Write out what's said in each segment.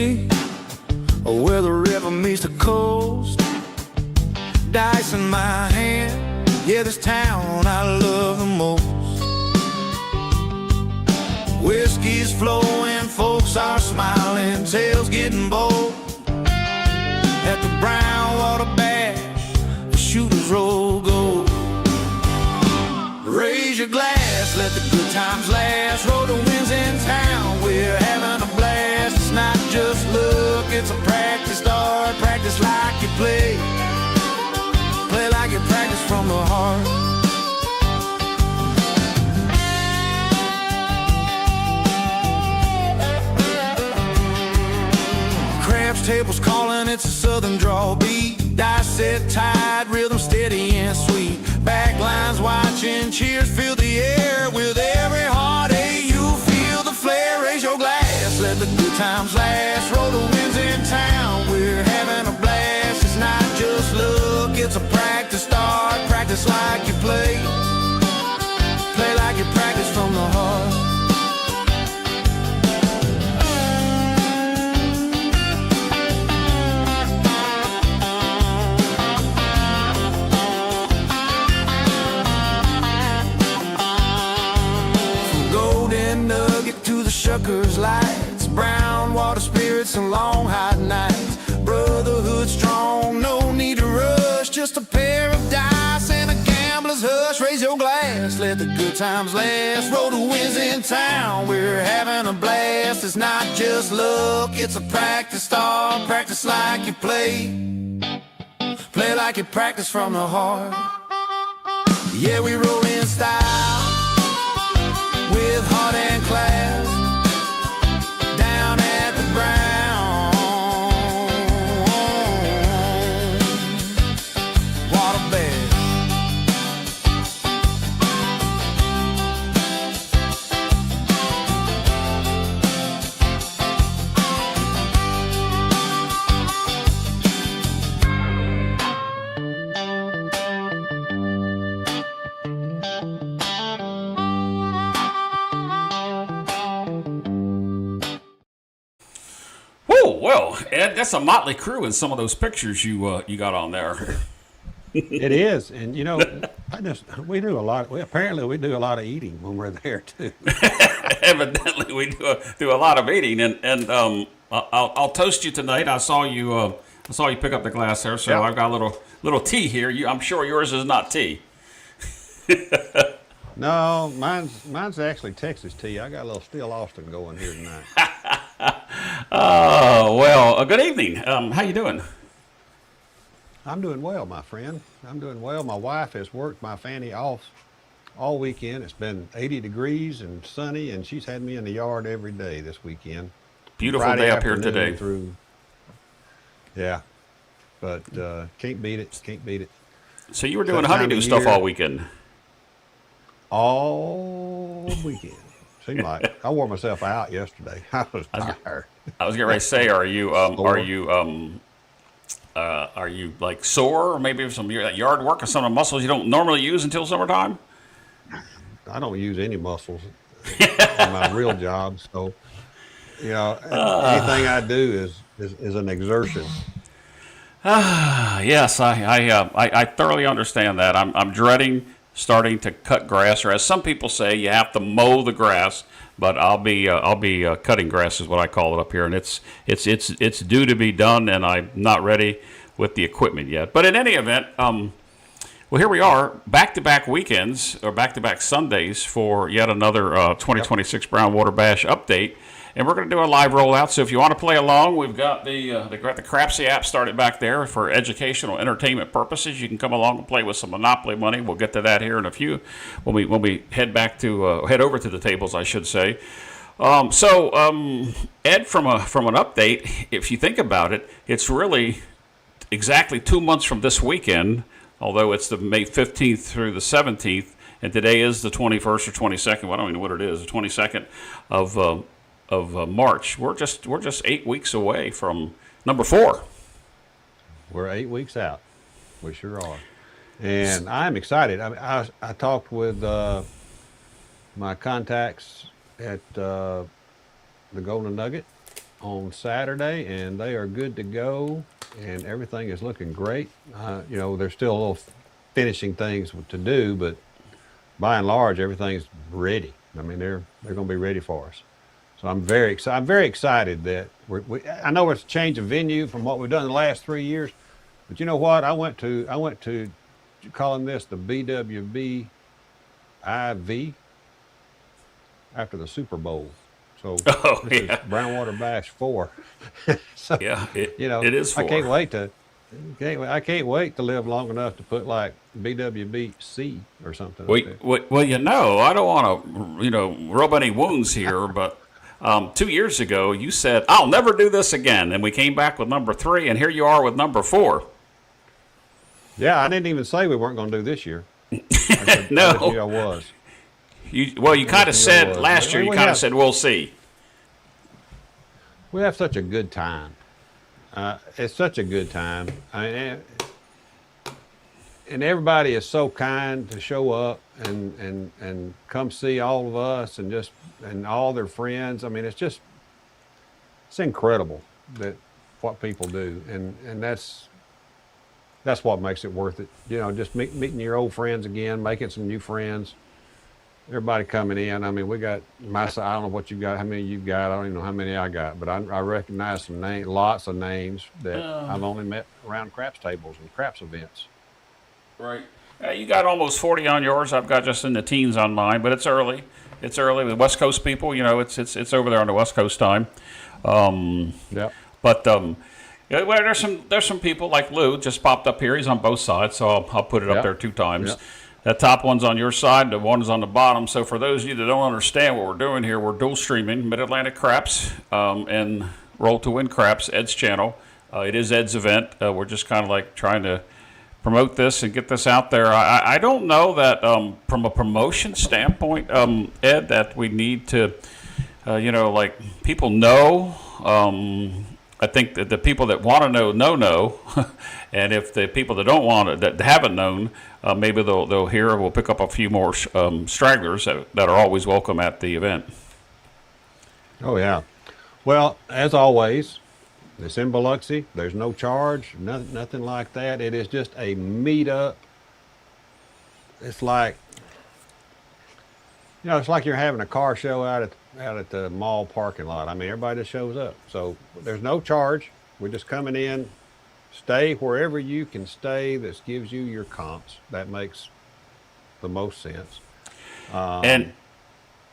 Fiji, where the river meets the coast. Dice in my hand, yeah, this town I love the most. Whiskey's flowing, folks are smiling, tails getting bold. At the Brown Water Bash, the shooters roll gold. Raise your glass, let the good times last. Roll the winds in town, we're having a blast. It's not just luck, it's a practice start. Practice like you play, play like you practice from the heart. Craps tables calling, it's a southern draw beat. Dice set tight, rhythm steady and sweet. Backlines watching, cheers fill the air. With every heartache you feel the flare. Raise your glass, let the good times last. Roll the winds in town, we're having a blast. It's not just luck, it's a practice start. Practice like you play, play like you practice from the heart. Shuckers lights, brown water spirits and long hot nights. Brotherhood strong, no need to rush. Just a pair of dice and a gambler's hush. Raise your glass, let the good times last. Roll the winds in town, we're having a blast. It's not just luck, it's a practice start. Practice like you play, play like you practice from the heart. Yeah, we roll in style, with heart and class. Well, Ed, that's a motley crew in some of those pictures you got on there. It is, and you know, we do a lot. Apparently, we do a lot of eating when we're there too. Evidently, we do a lot of eating, and I'll toast you tonight. I saw you pick up the glass there, so yep. I've got a little tea here. I'm sure yours is not tea. No, mine's actually Texas tea. I got a little Still Austin going here tonight. Oh, well, good evening. How you doing? I'm doing well, my friend. I'm doing well. My wife has worked my fanny off all weekend. It's been 80 degrees and sunny, and she's had me in the yard every day this weekend. Beautiful Friday day up here today. Yeah, but can't beat it. Can't beat it. So you were doing honeydew stuff all weekend? All weekend. Seemed like I wore myself out yesterday. I was tired. I was getting ready to say, are you like sore, or maybe some yard work or some of the muscles you don't normally use until summertime? I don't use any muscles in my real job, so you know, anything I do is an exertion. Yes, I thoroughly understand that. I'm dreading starting to cut grass, or as some people say, you have to mow the grass. But I'll be cutting grass is what I call it up here, and it's due to be done, and I'm not ready with the equipment yet. But in any event, well, here we are, back-to-back weekends or back-to-back Sundays for yet another 2026 Brown Water Bash update. And we're going to do a live rollout, so if you want to play along, we've got the Crapsy app started back there for educational entertainment purposes. You can come along and play with some Monopoly money. We'll get to that here in a few when we head over to the tables, I should say. Ed, from an update, if you think about it, it's really exactly 2 months from this weekend, although it's the May 15th through the 17th, and today is the 21st or 22nd. Well, I don't even know what it is, the 22nd of March. We're just 8 weeks away from number 4. We're 8 weeks out. We sure are. And I'm excited. I talked with my contacts at the Golden Nugget, on Saturday, and they are good to go, and everything is looking great. You know, there's still a little finishing things to do, but by and large, everything's ready. I mean, they're going to be ready for us. So I'm very excited. I'm very excited that I know it's a change of venue from what we've done the last 3 years, but you know what? I went to calling this the BWB IV after the Super Bowl. So Oh, this is yeah. Brownwater Bash 4. So, Yeah, you know, it is I can't 4. wait to I can't wait to live long enough to put like BWBC or something up there. Well, you know, I don't want to, rub any wounds here, but 2 years ago you said, I'll never do this again. And we came back with number 3, and here you are with number 4. Yeah, I didn't even say we weren't going to do this year. I No. just knew I was. You I kind of just knew I said was. last year, you We kind of have said, we'll see. we have such a good time. It's such a good time. And everybody is so kind to show up and come see all of us and all their friends. I mean, it's incredible that what people do, and that's what makes it worth it. You know, just meeting your old friends again, making some new friends. Everybody coming in. I mean, we got I don't know what you got, how many you've got. I don't even know how many I got, but I recognize some names, lots of names that I've only met around craps tables and craps events. Right. You got almost 40 on yours. I've got just in the teens on mine, but it's early. It's early with West Coast people. You know, it's over there on the West Coast time. Yep. But yeah, well, there's some people like Lou just popped up here. He's on both sides, so I'll put it up Yep. there 2 times. Yep. That top one's on your side, the one is on the bottom. So for those of you that don't understand what we're doing here, we're dual streaming Mid-Atlantic Craps and Roll to Win Craps, Ed's channel. It is Ed's event. We're just kind of like trying to promote this and get this out there. I don't know that from a promotion standpoint, Ed, that we need to, like people know. I think that the people that want to know, and if the people that don't want it, that haven't known, maybe they'll hear. We'll pick up a few more stragglers that are always welcome at the event. Oh yeah. Well, as always, it's in Biloxi. There's no charge, nothing like that. It is just a meetup. It's like, it's like you're having a car show out at the mall parking lot. I mean, everybody just shows up. So there's no charge. We're just coming in. Stay wherever you can stay. That gives you your comps. That makes the most sense. And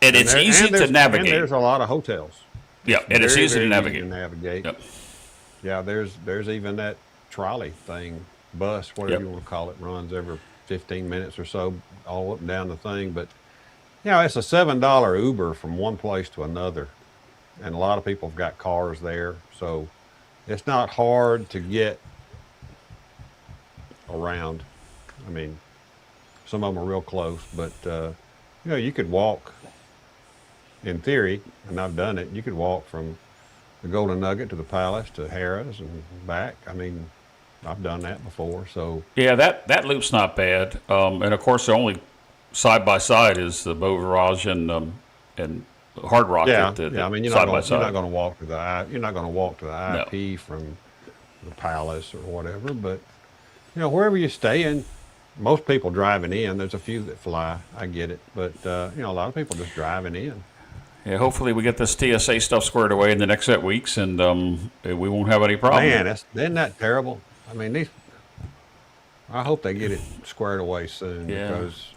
it's easy to navigate. And there's a lot of hotels. Yeah, and it's Very, easy to very navigate. Yep. Yeah, there's even that trolley thing, bus, whatever Yep. you want to call it, runs every 15 minutes or so, all up and down the thing. But it's a $7 Uber from one place to another, and a lot of people have got cars there, so it's not hard to get around. I mean, some of them are real close, but you could walk. In theory, and I've done it, you could walk from the Golden Nugget to the Palace to Harrah's and back. I mean, I've done that before. So Yeah, that loop's not bad. And of course, the only side by side is the Beau Rivage and Hard Rock. yeah. I mean, you're not going to walk to the No. IP from the Palace or whatever. But wherever you're staying, most people driving in. There's a few that fly. I get it, but a lot of people just driving in. Yeah, hopefully we get this TSA stuff squared away in the next 8 weeks, and we won't have any problem. Man, isn't that terrible? I mean, I hope they get it squared away soon, Yeah. because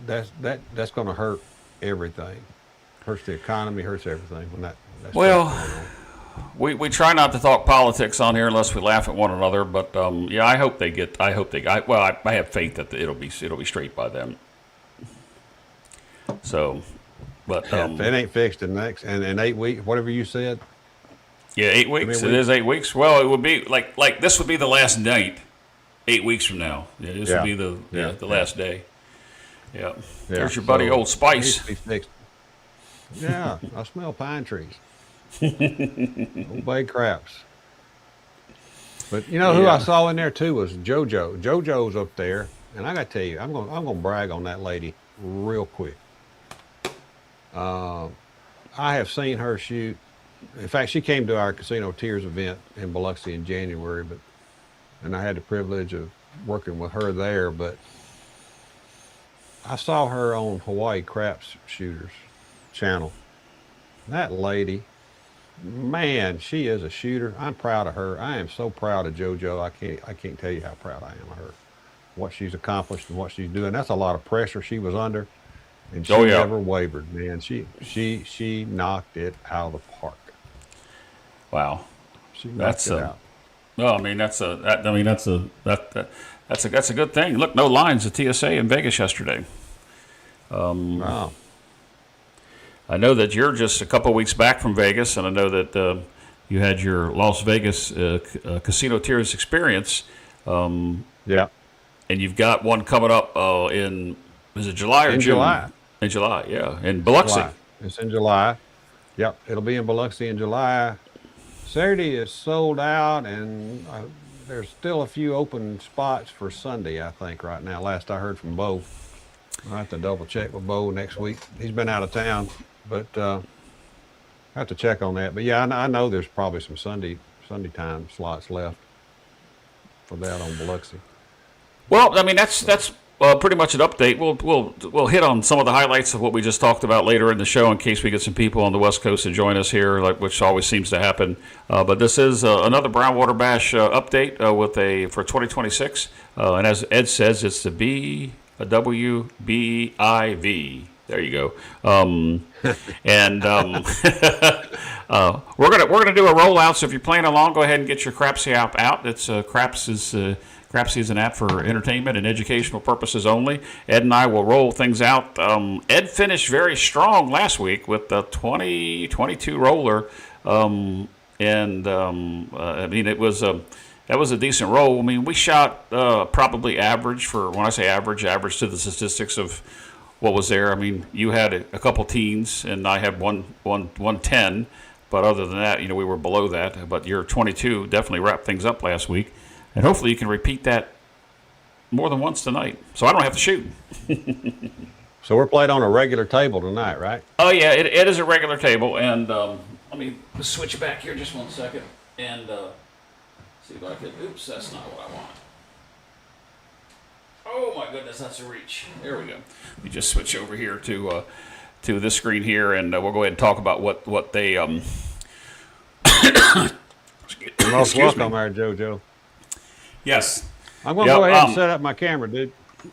that's going to hurt everything. Hurts the economy, hurts everything when that. Well, stuff's going on. we try not to talk politics on here unless we laugh at one another. But I hope they get. I have faith that it'll be straight by them. So, but If it ain't fixed in 8 weeks, whatever you said. yeah, 8 weeks. I mean, It is 8 weeks. Well, it would be like this would be the last night. 8 weeks from now, this Yeah. would be the last day. Yeah. There's your so buddy Old it needs Spice. to be fixed. Yeah, I smell pine trees. Old Bay Craps. But who Yeah. I saw in there too was JoJo. JoJo's up there, and I got to tell you, I'm gonna brag on that lady real quick. I have seen her shoot In fact, she came to our Casino Tiers event in Biloxi in January, and I had the privilege of working with her there. But I saw her on Hawaii Craps Shooters channel. That lady, man, she is a shooter. I'm proud of her. I am so proud of JoJo. I can't tell you how proud I am of her. What she's accomplished and what she's doing. That's a lot of pressure she was under, and she Oh yeah. never wavered, man. She knocked it out of the park. Wow. She knocked That's it a out. well. I mean, that's a good thing. Look, no lines at TSA in Vegas yesterday. Wow. I know that you're just a couple weeks back from Vegas, and I know that you had your Las Vegas Casino Tiers experience, Yeah. and you've got one coming up is it July or In June? July. In July, yeah, in Biloxi. July. It's in July. Yep. It'll be in Biloxi in July. Saturday is sold out, and there's still a few open spots for Sunday, I think, right now. Last I heard from Bo. I'll have to double check with Bo next week. He's been out of town, but I have to check on that. But yeah, I know there's probably some Sunday time slots left for that on Biloxi. Well, I mean that's pretty much an update. We'll hit on some of the highlights of what we just talked about later in the show in case we get some people on the West Coast to join us here, which always seems to happen. But this is another Brownwater Bash update for 2026, and as Ed says, it's the WBIV. There you go. And we're gonna do a rollout. So if you're playing along, go ahead and get your Crapsy app out. It's Crapsy is an app for entertainment and educational purposes only. Ed and I will roll things out. Ed finished very strong last week with the 2022 roller, I mean it was that was a decent roll. I mean, we shot probably average for, when I say average to the statistics of what was there. I mean, you had a couple teens, and I had 110. But other than that, we were below that. But your 22 definitely wrapped things up last week. And hopefully you can repeat that more than once tonight, so I don't have to shoot. So we're played on a regular table tonight, right? Oh, yeah, it is a regular table. And let me switch back here just 1 second. And see if I can. Oops, that's not what I want. Oh my goodness, that's a reach. There we go. Let me just switch over here to this screen here, and we'll go ahead and talk about what they. Most welcome, our JoJo. Yes. I'm going to go ahead and set up my camera, dude.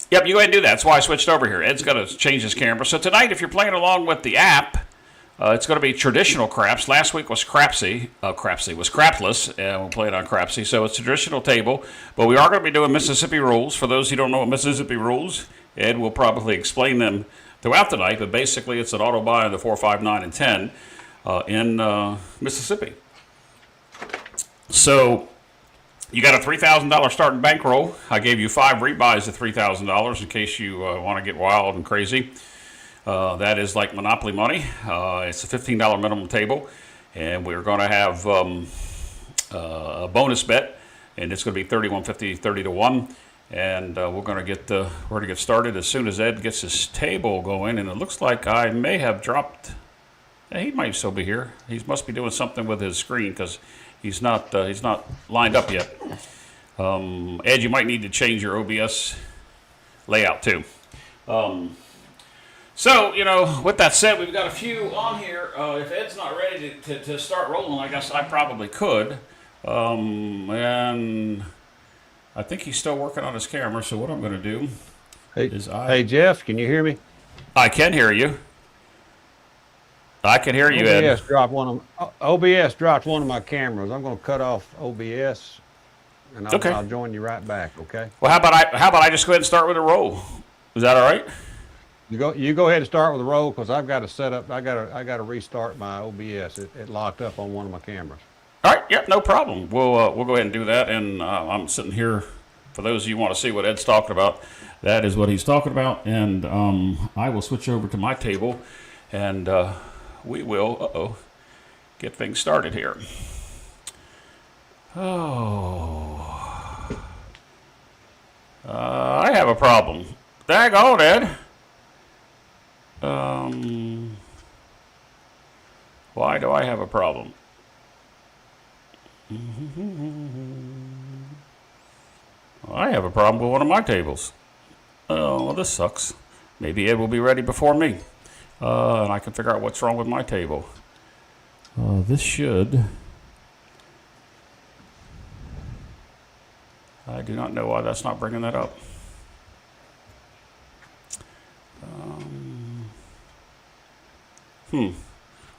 Yep, you go ahead and do that. That's why I switched over here. Ed's got to change his camera. So tonight, if you're playing along with the app, it's going to be traditional craps. Last week was Crapsy. Crapsy was crapless, and we'll play it on Crapsy. So it's a traditional table, but we are going to be doing Mississippi rules. For those who don't know what Mississippi rules, Ed will probably explain them throughout the night, but basically it's an auto buy on the 4, 5, 9, and 10 in Mississippi. So you got a $3,000 starting bankroll. I gave you 5 rebuys of $3,000 in case you want to get wild and crazy. That is like Monopoly money. It's a $15 minimum table, and we're going to have a bonus bet, and it's going to be 31.50, 30 to 1. And we're going to get started as soon as Ed gets his table going. And it looks like I may have dropped. He might still be here. He must be doing something with his screen because he's not lined up yet. Ed, you might need to change your OBS layout too. So, with that said, we've got a few on here. If Ed's not ready to start rolling, I guess I probably could. And I think he's still working on his camera, so what I'm going to do is Hey, Jeff, can you hear me? I can hear you. I can hear you, Ed. OBS dropped one of my cameras. I'm going to cut off OBS, and I'll join you right back, okay? Well, how about I just go ahead and start with a roll? Is that all right? You go ahead and start with the roll because I've got to set up. I got to restart my OBS. It locked up on one of my cameras. All right. Yep. No problem. We'll go ahead and do that. And I'm sitting here. For those of you who want to see what Ed's talking about, that is what he's talking about. And I will switch over to my table, and we will get things started here. I have a problem. Daggone, Ed. Why do I have a problem? I have a problem with one of my tables. Oh, well, this sucks. Maybe Ed will be ready before me. And I can figure out what's wrong with my table. This should... I do not know why that's not bringing that up.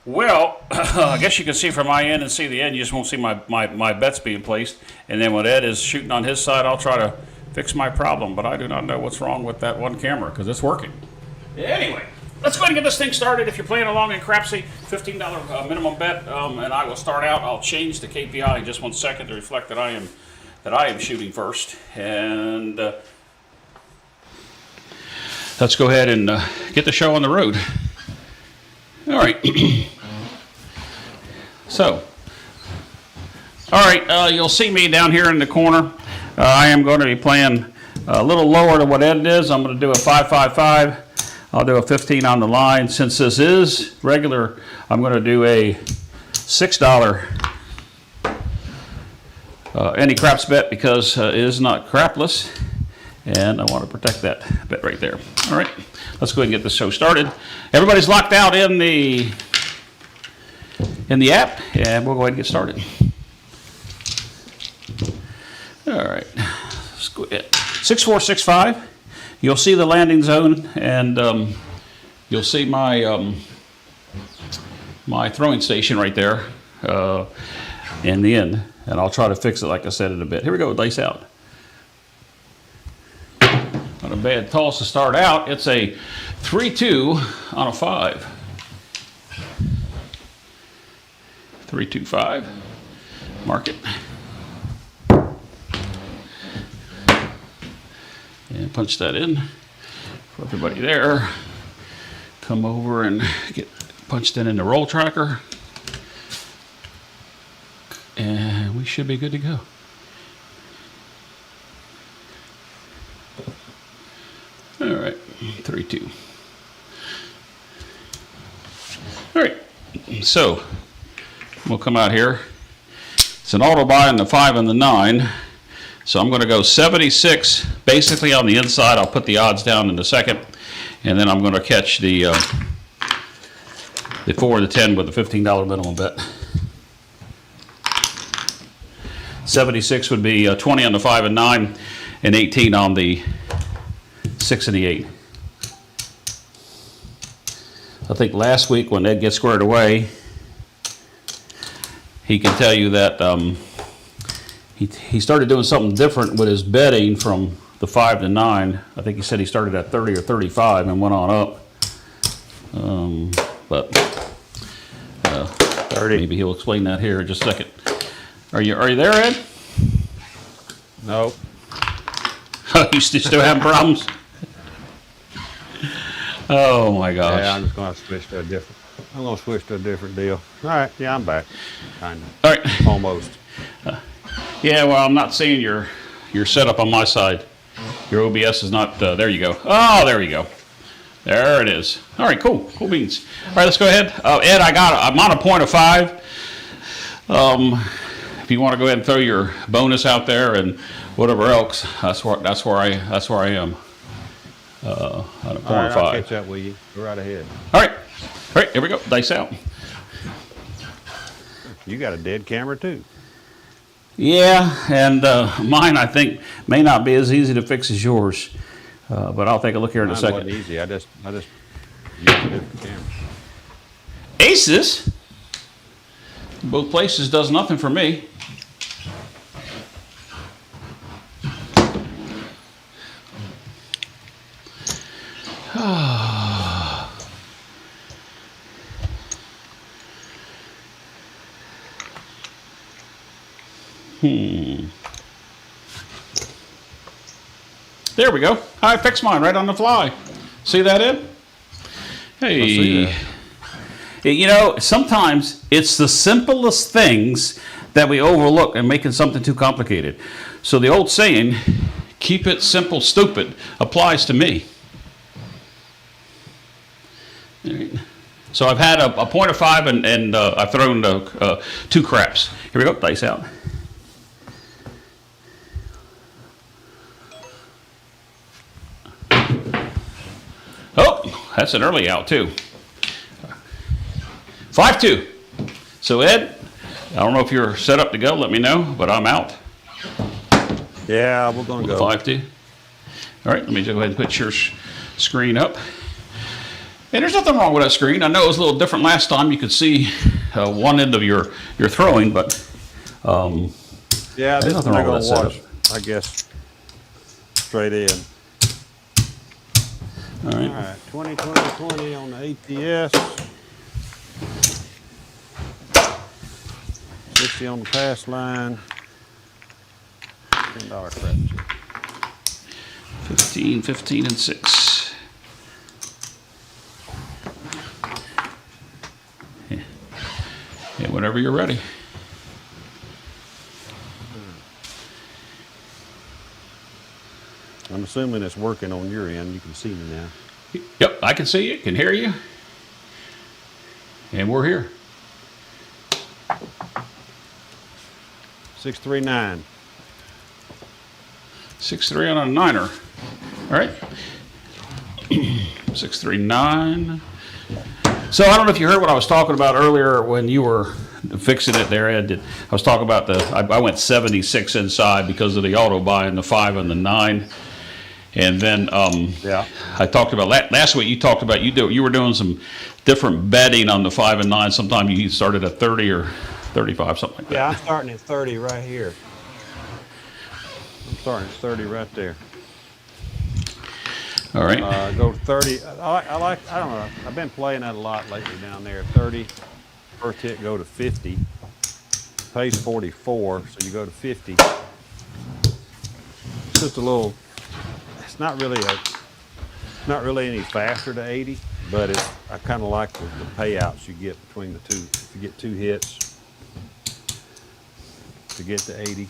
Well, I guess you can see from my end and see the end. You just won't see my bets being placed. And then when Ed is shooting on his side, I'll try to fix my problem. But I do not know what's wrong with that one camera because it's working. Anyway, let's go ahead and get this thing started. If you're playing along in Crapsy, $15 minimum bet, and I will start out. I'll change the KPI in just 1 second to reflect that I am shooting first. And let's go ahead and get the show on the road. All right. So, all right, you'll see me down here in the corner. I am going to be playing a little lower than what Ed is. I'm going to do a 5-5-5. I'll do a 15 on the line. Since this is regular, I'm going to do a $6 any craps bet because it is not crapless, and I want to protect that bet right there. All right, let's go ahead and get this show started. Everybody's locked out in the app, and we'll go ahead and get started. All right, let's go ahead. 6-4-6-5. You'll see the landing zone, and you'll see my my throwing station right there in the end. And I'll try to fix it like I said in a bit. Here we go, dice out. Not a bad toss to start out. It's a 3-2 on a 5. 3-2-5. Mark it. And punch that in for everybody there. Come over and get punched in the roll tracker. And we should be good to go. All right, 3-2. All right, so we'll come out here. It's an auto buy on the 5 and the 9. So I'm going to go 76, basically on the inside. I'll put the odds down in a second. And then I'm going to catch the 4 and the 10 with a $15 minimum bet. 76 would be 20 on the 5 and 9, and 18 on the 6 and the 8. I think last week when Ed gets squared away, he can tell you that he started doing something different with his betting from the 5 to 9. I think he said he started at 30 or 35 and went on up. But 30. Maybe he'll explain that here in just a second. Are you there, Ed? No. You still having problems? Oh my gosh. Yeah, I'm just going to switch to a different. I'm going to switch to a different deal. All right. Yeah, I'm back. Kind of. All right. Almost. Yeah. Well, I'm not seeing your setup on my side. Your OBS is not. There you go. Oh, there you go. There it is. All right. Cool. Cool beans. All right. Let's go ahead. Ed, I'm on a point of 5. If you want to go ahead and throw your bonus out there and whatever else, that's where I am. On a point All right, of 5. I'll catch up with you. Go right ahead. All right, here we go. Dice out. You got a dead camera too. Yeah, and mine I think may not be as easy to fix as yours, but I'll take a look here in a second. Mine wasn't easy. I just used a different camera. Aces. Both places does nothing for me. There we go. I fixed mine right on the fly. See that, Ed? Hey. I see that. You know, sometimes it's the simplest things that we overlook and making something too complicated. So the old saying, keep it simple, stupid, applies to me. All right. So I've had a point of 5 and I've thrown 2 craps. Here we go, dice out. Oh, that's an early out too. 5-2. So Ed, I don't know if you're set up to go, let me know, but I'm out. Yeah, we're going to go. 5-2. All right, let me go ahead and put your screen up. And there's nothing wrong with that screen. I know it was a little different last time. You could see one end of your throwing, but yeah, this is nothing not wrong going with to that watch, I guess, straight in. All right. All right, 20, 20, 20 on the ATS. 60 on the pass line. $10 craps. 15, 15, and 6. Yeah, whenever you're ready. I'm assuming it's working on your end. You can see me now. Yep, I can see you, can hear you. And we're here. 639. 6-3 on a 9er. All right. 6-3-9. So I don't know if you heard what I was talking about earlier when you were fixing it there, Ed. I was talking about I went 76 inside because of the auto buy and the 5 and the 9. And then Yeah. I talked about last week. You talked about you were doing some different betting on the 5 and 9. Sometimes you started at 30 or 35, something like that. Yeah, I'm starting at 30 right here. I'm starting at 30 right there. All right. Go to 30. I don't know. I've been playing that a lot lately down there. 30. First hit, go to 50. Pays 44, so you go to 50. It's just a little. It's not really any faster to 80, but I kind of like the payouts you get between the two. If you get 2 hits to get to 80,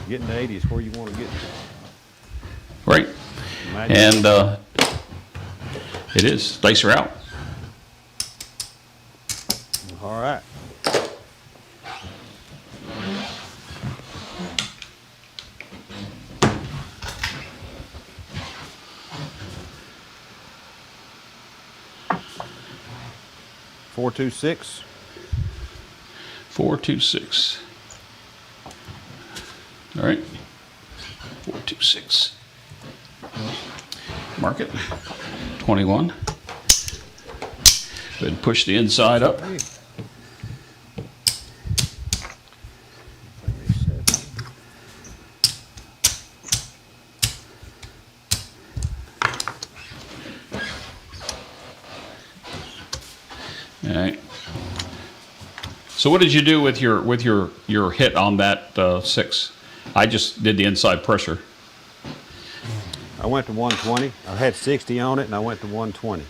getting to 80 is where you want to get to. Right. Imagine. And it is. Dice are out. All right. Four, 2, 6. 4, 2, 6. All right. 4, 2, 6. Mark it. 21. Go ahead and push the inside up. All right. So what did you do with your hit on that 6? I just did the inside pressure. I went to 120. I had 60 on it, and I went to 120.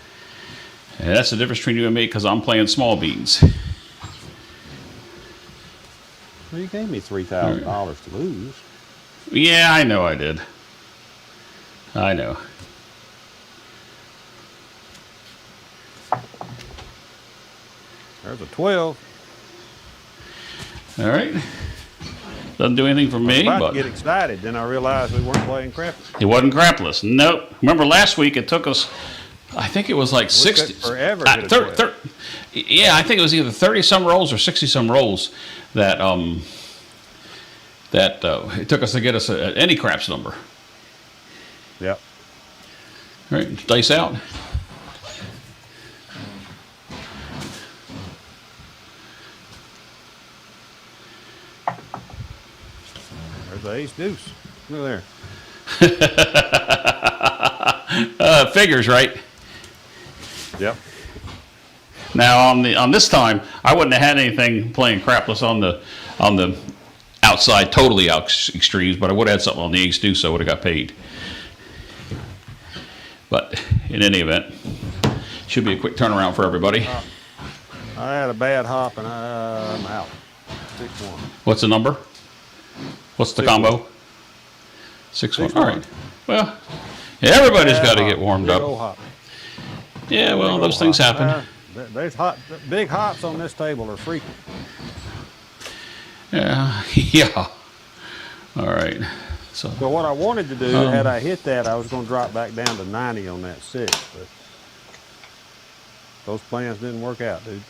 And that's the difference between you and me because I'm playing small beans. Well, you gave me $3,000 to lose. Yeah, I know I did. I know. There's a 12. All right. Doesn't do anything for me, I was about but to get excited. Then I realized we weren't playing crap. it wasn't crapless. Nope. Remember last week it took us, I think it was like 60. forever to get a 12. Yeah, I think it was either 30 some rolls or 60 some rolls that it took us to get us any craps number. Yep. All right, dice out. There's the ace deuce. Look there. Figures, right? Yep. Now on this time, I wouldn't have had anything playing crapless on the outside, totally out extremes, but I would have had something on the ace deuce, so I would have got paid. But in any event, should be a quick turnaround for everybody. I had a bad hop and I'm out. 6-1. What's the number? What's the 6-1. combo? 6-1. 6-1. All right. Well, everybody's Bad got to hop. get warmed Big up. old hop. Yeah, well, Big those old things hop. happen. There's big hops on this table are frequent. Yeah, yeah. All right. So What I wanted to do, had I hit that, I was going to drop back down to 90 on that 6, but those plans didn't work out, dude.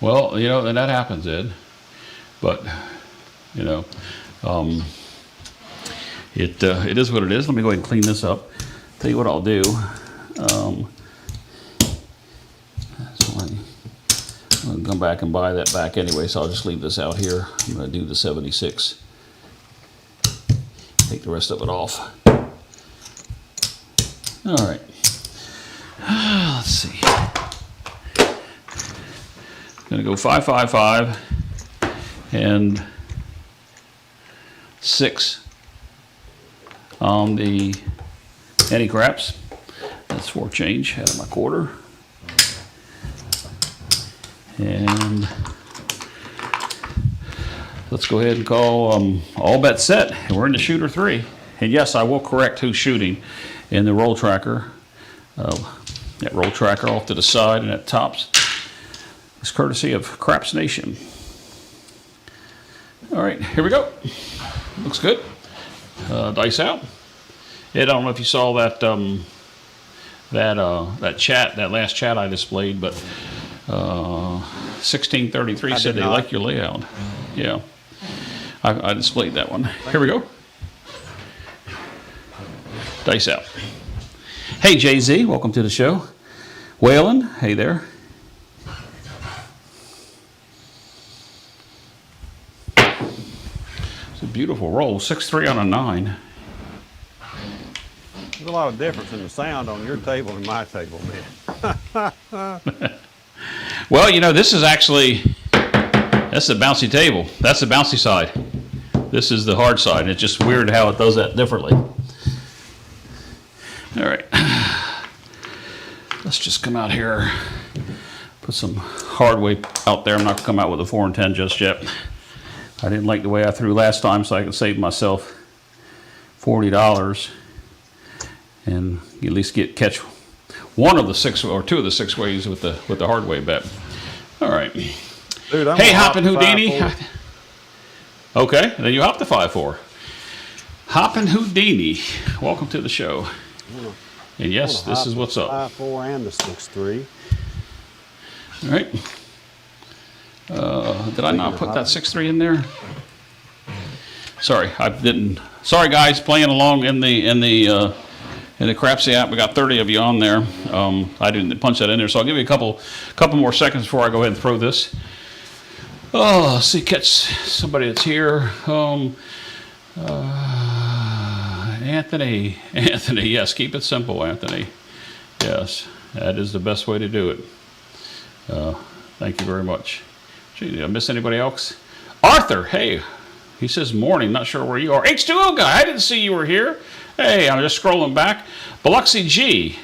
well, you know, and that happens, Ed. But you know, it is what it is. Let me go ahead and clean this up. Tell you what I'll do. So I'm gonna come back and buy that back anyway, so I'll just leave this out here. I'm gonna do the 76. Take the rest of it off. All right. Let's see. Gonna go 5, 5, 5, and 6 on the anti-craps. That's 4 change out of my quarter. And let's go ahead and call all bets set. We're in the shooter 3. And yes, I will correct who's shooting in the roll tracker. That roll tracker off to the side and that tops is courtesy of Craps Nation. All right, here we go. Looks good. Dice out. Ed, I don't know if you saw that that last chat I displayed, but 1633 said they like your layout. Yeah, I displayed that one. Here we go. Dice out. Hey Jay-Z, welcome to the show. Waylon, hey there. It's a beautiful roll. 6-3 on a 9. There's a lot of difference in the sound on your table and my table, man. Well, you know, this is actually, that's the bouncy table. That's the bouncy side. This is the hard side. It's just weird how it does that differently. All right. Let's just come out here, put some hard weight out there. I'm not going to come out with a 4 and 10 just yet. I didn't like the way I threw last time, so I could save myself $40 and at least catch one of the 6 or 2 of the 6 ways with the hard way bet. All right. Dude, hey, Hoppin' Houdini. Okay, then you hop the 5-4. Hoppin' Houdini, welcome to the show. And yes, this is what's up. 5-4 and the 6-3. All right. Did I not put that 6-3 in there? Sorry, I didn't. Sorry, guys, playing along in the Crapsy app. We got 30 of you on there. I didn't punch that in there, so I'll give you a couple more seconds before I go ahead and throw this. Oh, let's see, catch somebody that's here. Anthony, yes, keep it simple, Anthony. Yes, that is the best way to do it. Thank you very much. Gee, did I miss anybody else? Arthur, hey, he says morning, not sure where you are. H2O guy, I didn't see you were here. Hey, I'm just scrolling back. Biloxi G,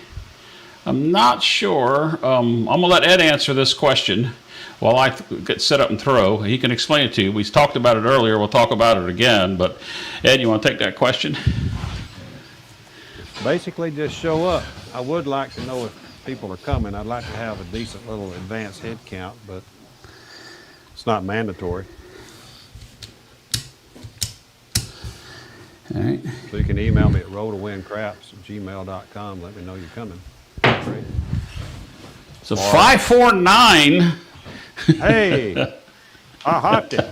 I'm not sure. I'm going to let Ed answer this question while I get set up and throw. He can explain it to you. We talked about it earlier. We'll talk about it again. But Ed, you want to take that question? Basically, just show up. I would like to know if people are coming. I'd like to have a decent little advance head count, but it's not mandatory. All right. So you can email me at rolltowinCraps@gmail.com. Let me know you're coming. Great. So 549. Hey, I hopped it.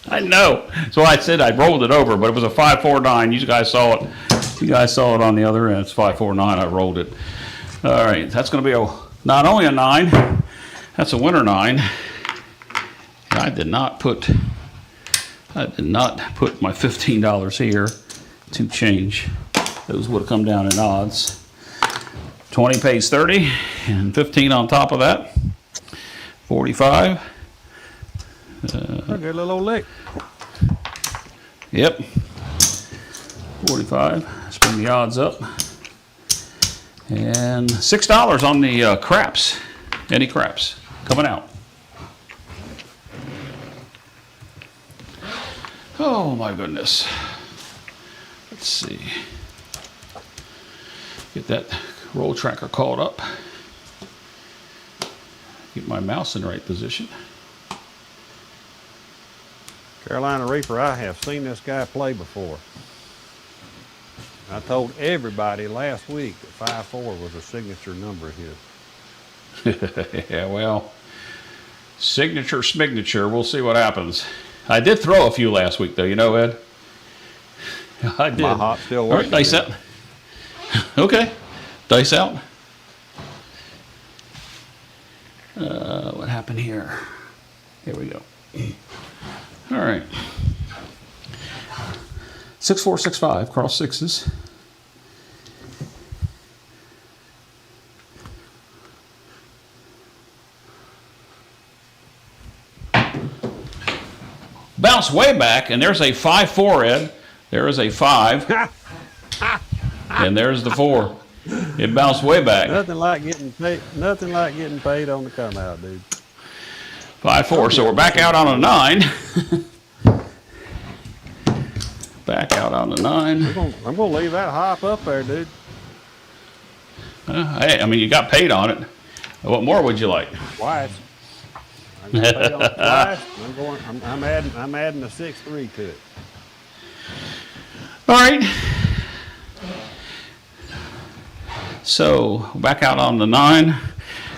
I know. So I said I rolled it over, but it was a 549. You guys saw it. You guys saw it on the other end. It's 549. I rolled it. All right. That's going to be not only a 9. That's a winner 9. And I did not put my $15 here to change. Those would have come down in odds. 20 pays 30 and 15 on top of that. 45. A good little lick. Yep. 45. Let's bring the odds up. And $6 on the craps. Any craps coming out. Oh my goodness. Let's see. Get that roll tracker called up. Get my mouse in the right position. Carolina Reaper, I have seen this guy play before. I told everybody last week that 5-4 was a signature number of his. Yeah, well, signature. We'll see what happens. I did throw a few last week, though. You know, Ed? I did. My hot's still All working. right, dice out. Okay, dice out. What happened here? Here we go. All right. 6, 4, 6, 5. Cross sixes. Bounce way back, and there's a 5-4, Ed. There is a 5. And there's the 4. It bounced way back. Nothing like getting paid. Nothing like getting paid on the come out, dude. 5-4. So we're back out on a 9. Back out on the 9. I'm gonna leave that hop up there, dude. Hey, I mean, you got paid on it. What more would you like? Twice. I got paid on it twice. I'm adding a 6-3 to it. All right. So back out on the 9.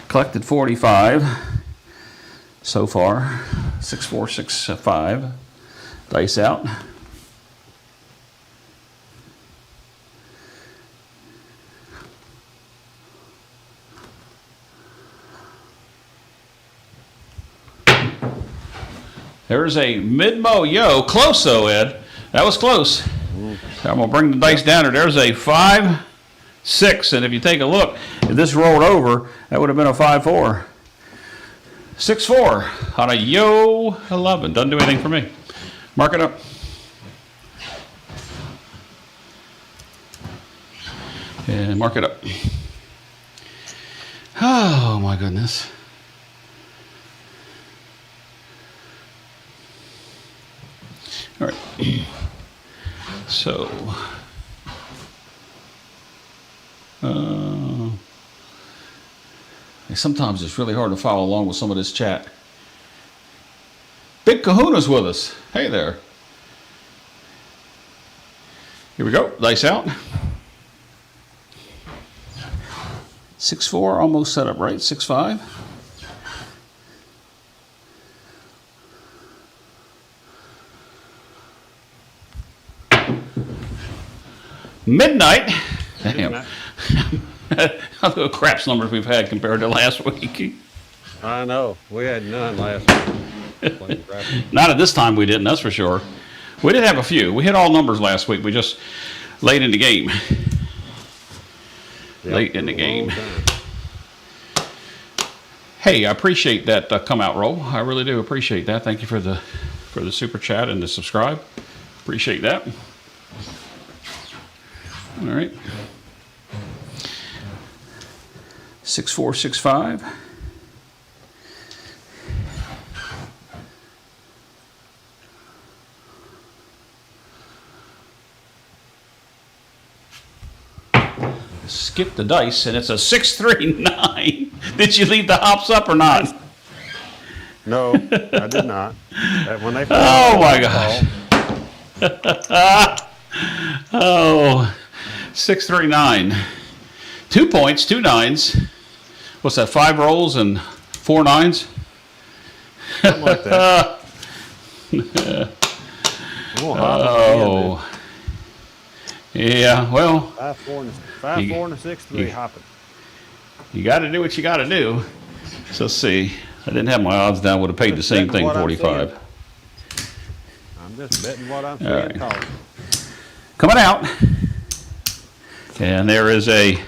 Collected 45 so far. 6, 4, 6, 5. Dice out. There's a mid-mo. Yo, close though, Ed. That was close. I'm going to bring the dice down there. There's a 5, 6. And if you take a look, if this rolled over, that would have been a 5-4. 6-4 on a yo 11. Doesn't do anything for me. Mark it up. And mark it up. Oh, my goodness. All right. So, sometimes it's really hard to follow along with some of this chat. Big Kahuna's with us. Hey there. Here we go. Dice out. 6-4, almost set up right. 6-5. Midnight. Damn. Look at craps numbers we've had compared to last week. I know. We had none last week. Not at this time we didn't, that's for sure. We did have a few. We hit all numbers last week. We just late in the game. Yep, Late in the game. Hey, I appreciate that come out roll. I really do appreciate that. Thank you for the super chat and the subscribe. Appreciate that. All right. 6, 4, 6, 5. Skip the dice, and it's a 6, 3, 9. Did you leave the hops up or not? No, I did not. When they Oh my gosh. Oh. 6, 3, 9. 2 points, 2 nines. What's that? 5 rolls and 4 nines? Something like that. Oh. Yeah, well. 5-4 and a 6-3 hopping. You got to do what you got to do. So let's see. I didn't have my odds down. Would have paid the same thing, 45. I'm just betting what I'm seeing. Right. Calling. Coming out. And there is a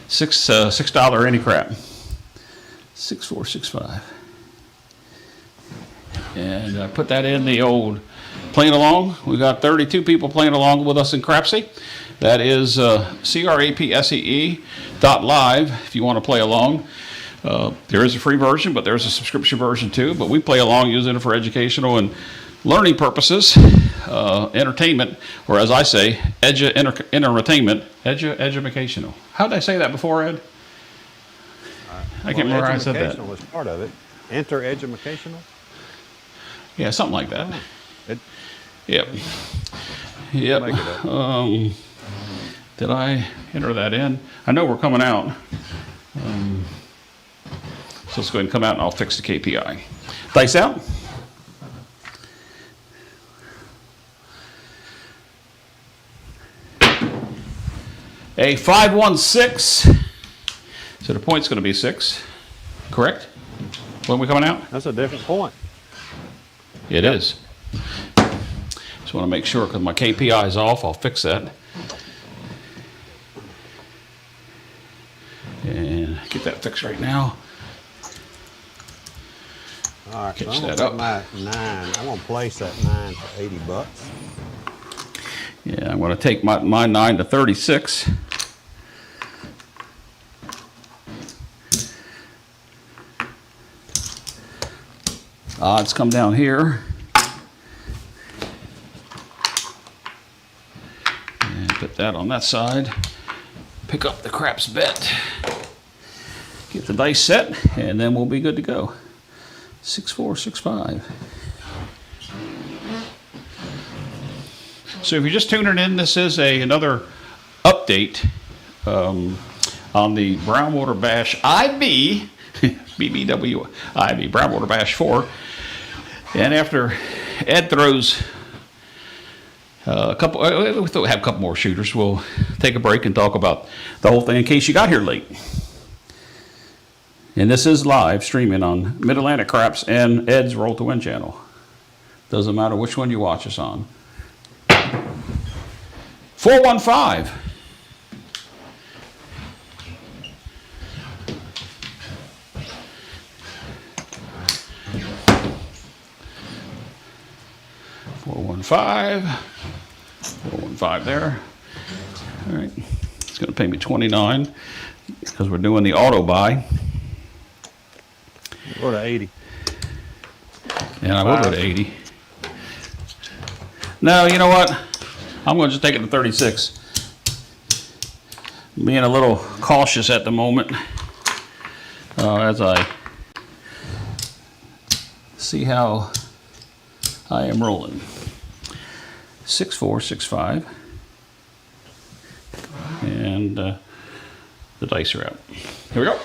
$6 any crap. 6, 4, 6, 5. And I put that in the old playing along. We got 32 people playing along with us in Crapsy. That is crapsee.live if you want to play along. There is a free version, but there's a subscription version too. But we play along using it for educational and learning purposes, entertainment, or as I say, entertainment, educational. How did I say that before, Ed? I can't remember how I said that. Educational was part of it. Enter-educational? Yeah, something like that. It, Yep. Yep. Make it up. Did I enter that in? I know we're coming out. So let's go ahead and come out and I'll fix the KPI. Dice out. A 5-1-6. So the point's going to be 6. Correct? When we coming out? that's a different point. It is. Just want to make sure because my KPI is off. I'll fix that. And get that fixed right now. All right, so Catch I'm gonna that put up. my 9. I'm gonna place that 9 for $80. Yeah, I'm going to take my 9 to 36. Odds come down here. And put that on that side. Pick up the craps bet. Get the dice set, and then we'll be good to go. 6, 4, 6, 5. So if you're just tuning in, this is another update on the Brownwater Bash IB, BBW IB, Brownwater Bash 4. And after Ed throws a couple, we'll have a couple more shooters, we'll take a break and talk about the whole thing in case you got here late. And this is live streaming on Mid-Atlantic Craps and Ed's Roll to Win channel. Doesn't matter which one you watch us on. 415. $415 there. All right, it's going to pay me $29 because we're doing the auto buy. Go to 80. And I will go to 80. No, you know what? I'm going to just take it to 36. Being a little cautious at the moment as I see how I am rolling. 6, 4, 6, 5. And the dice are out. Here we go.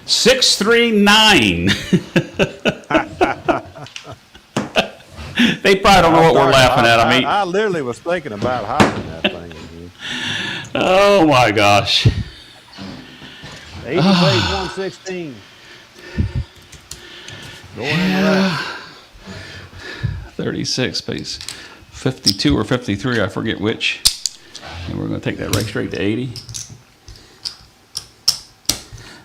Six, 3, 9. They probably don't know what we're laughing at. I mean, I literally was thinking about hopping that thing again. Oh my gosh. 80 plays 116. Going into that. 36 pays 52 or 53, I forget which. And we're going to take that right straight to 80.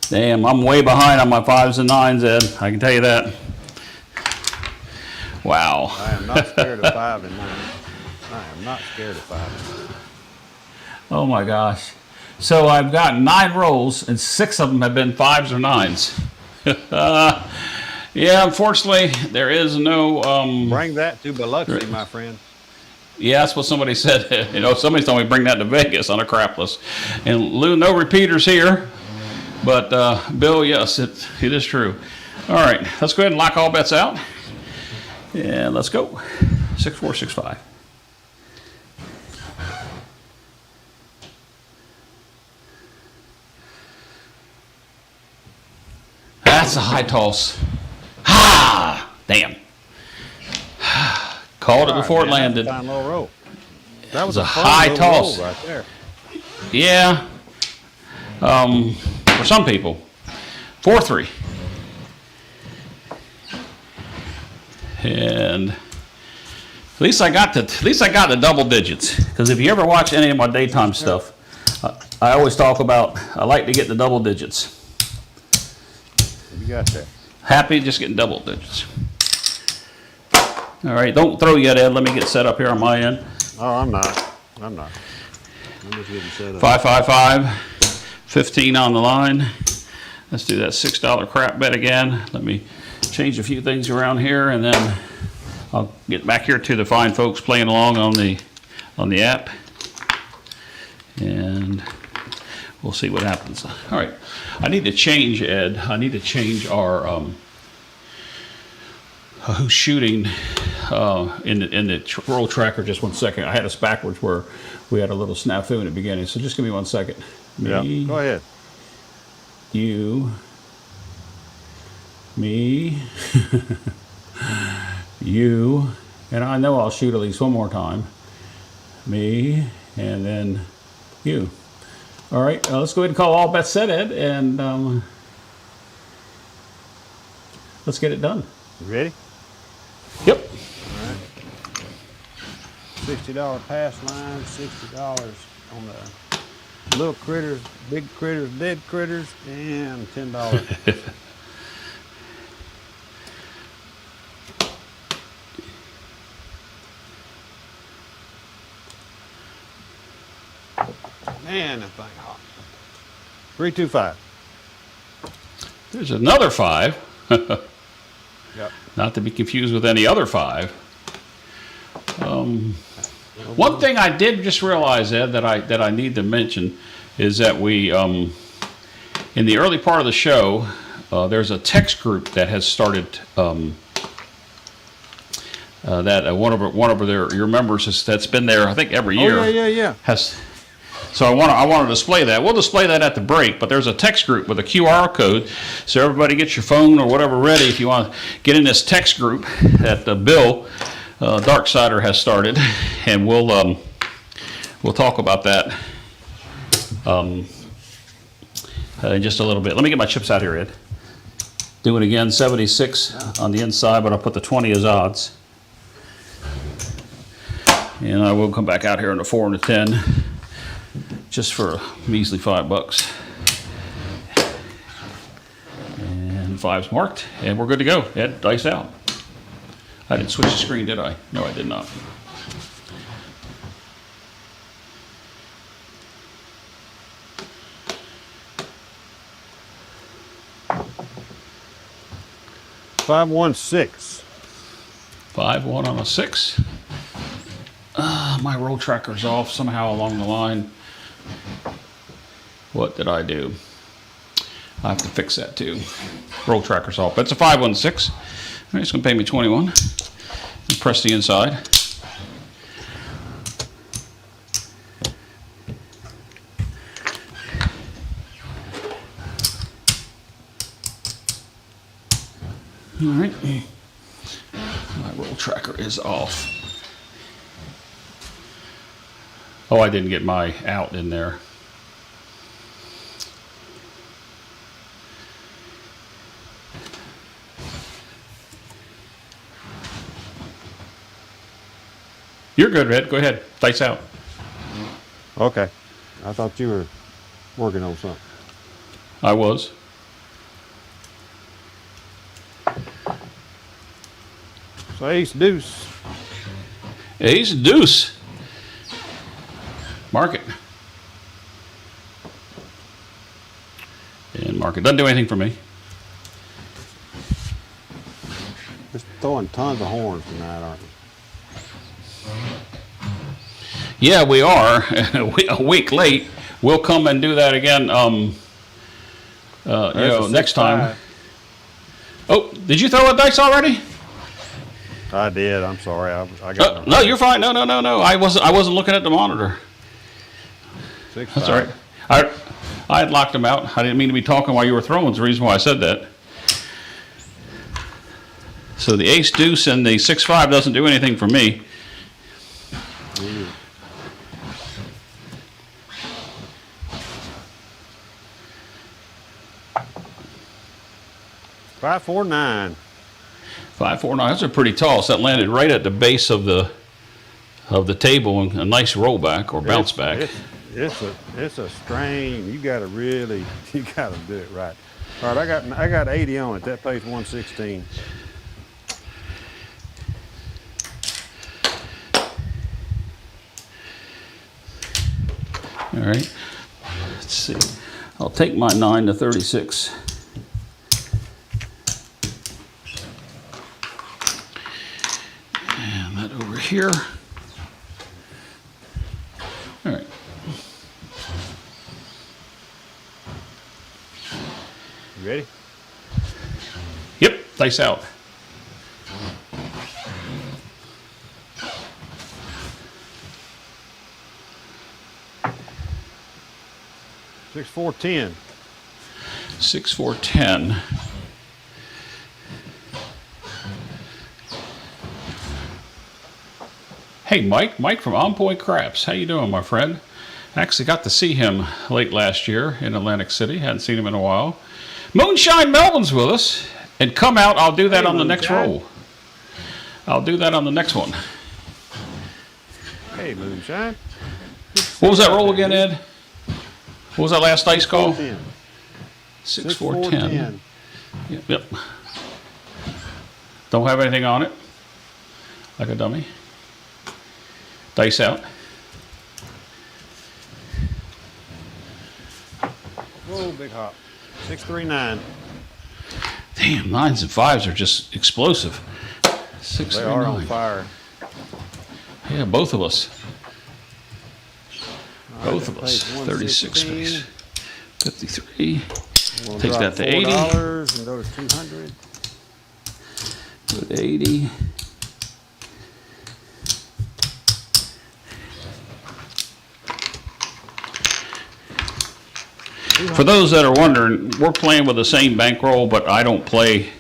Damn, I'm way behind on my 5s and 9s, Ed. I can tell you that. Wow. I am not scared of 5 and 9. I am not scared of 5 and 9. Oh my gosh. So I've got 9 rolls and 6 of them have been 5s or 9s. Yeah, unfortunately, there is no... Bring that to Biloxi, my friend. Yeah, that's what somebody said. You know, somebody told me bring that to Vegas on a crapless. And Lou, no repeaters here. But Bill, yes, it is true. All right, let's go ahead and lock all bets out. And let's go. 6, 4, 6, 5. That's a high toss. Ha! Damn. Called it before it landed. That was a fine low roll. That was a fun high little toss. roll right there. Yeah. For some people. 4-3. And at least I got the double digits. Because if you ever watch any of my daytime stuff, I always talk about I like to get the double digits. You got that. Happy just getting double digits. All right, don't throw yet, Ed. Let me get set up here on my end. Oh, I'm not. I'm not. I'm just getting set up. 555, 15 on the line. Let's do that $6 crap bet again. Let me change a few things around here, and then I'll get back here to the fine folks playing along on the app, and we'll see what happens. All right, I need to change, Ed. I need to change our who's shooting in the roll tracker. Just 1 second. I had us backwards where we had a little snafu in the beginning. So just give me 1 second. Yeah, go ahead. You, me, you, and I know I'll shoot at least one more time. Me, and then you. All right, let's go ahead and call all bets set, Ed, and let's get it done. You ready? Yep. All right. $60 pass line, $60 on the little critters, big critters, dead critters, and $10. Man, that thing hot. 325. There's another 5. Yep. Not to be confused with any other 5. One thing I did just realize, Ed, that I need to mention is that we, in the early part of the show, there's a text group that has started. That one of your members that's been there, I think, every year. Oh, yeah. Has. So I want to display that. We'll display that at the break, but there's a text group with a QR code, so everybody get your phone or whatever ready if you want to get in this text group that Bill Darksider has started, and we'll talk about that in just a little bit. Let me get my chips out here, Ed. Do it again, 76 on the inside, but I'll put the 20 as odds. And I will come back out here on the 4 and the 10. Just for a measly $5. And 5's marked, and we're good to go. Ed, dice out. I didn't switch the screen, did I? No, I did not. $516. 5-1 on a 6. My roll tracker's off somehow along the line. What did I do? I have to fix that too. Roll tracker's off. That's a 516. All right, it's going to pay me 21. And press the inside. All right. My roll tracker is off. Oh, I didn't get my out in there. You're good, Red. Go ahead. Dice out. Okay. I thought you were working on something. I was. So ace deuce. Ace deuce. Mark it. And mark it. Doesn't do anything for me. Just throwing tons of horns tonight, aren't you? Yeah, we are. A week late. We'll come and do that again. Next time. Oh, did you throw a dice already? I did. I'm sorry. I got No, you're fine. No. I wasn't looking at the monitor. 6-5. That's all right. I had locked them out. I didn't mean to be talking while you were throwing. It's the reason why I said that. So the ace deuce and the 6-5 doesn't do anything for me. $549. 5-4-9. That's a pretty toss. That landed right at the base of the table, and a nice rollback or bounce back. It's a strain. You got to do it right. All right, I got 80 on it. That pays 116. All right. Let's see. I'll take my 9 to 36. And that over here. All right. You ready? Yep, dice out. Six, 4, 10. 6, 4, 10. Hey, Mike from On Point Craps. How you doing, my friend? I actually got to see him late last year in Atlantic City. Hadn't seen him in a while. Moonshine Melvin's with us. And come out, I'll do that on the next roll. I'll do that on the next one. Hey, Moonshine. What was that roll again, Ed? What was that last dice call? 10. 6, 4, 10. Yep. Don't have anything on it. Like a dummy. Dice out. Whoa, big hop. 6, 3, 9. Damn, 9s and 5s are just explosive. 6, They 3, are 9. on fire. Yeah, both of us. All Both right, of us. page 36 116. space. 53. We'll Take drop that to 80. $4 and go to 200. Go to 80. For those that are wondering, we're playing with the same bankroll, but I don't play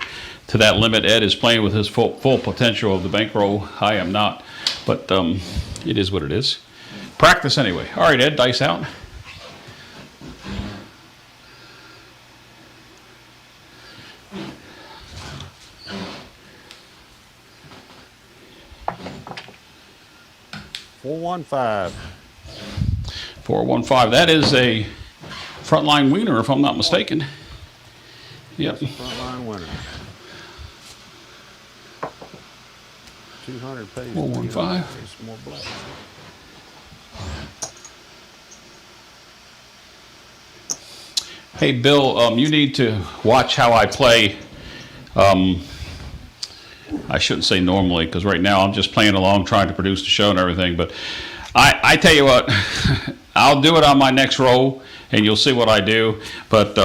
to that limit. Ed is playing with his full potential of the bankroll. I am not, but it is what it is. Practice anyway. All right, Ed, dice out. $415. 415. That is a frontline wiener, if I'm not mistaken. Yep. Frontline winner. 200 pays. 415. Some more black. Hey, Bill, you need to watch how I play. I shouldn't say normally, because right now I'm just playing along, trying to produce the show and everything. But I tell you what, I'll do it on my next roll, and you'll see what I do. But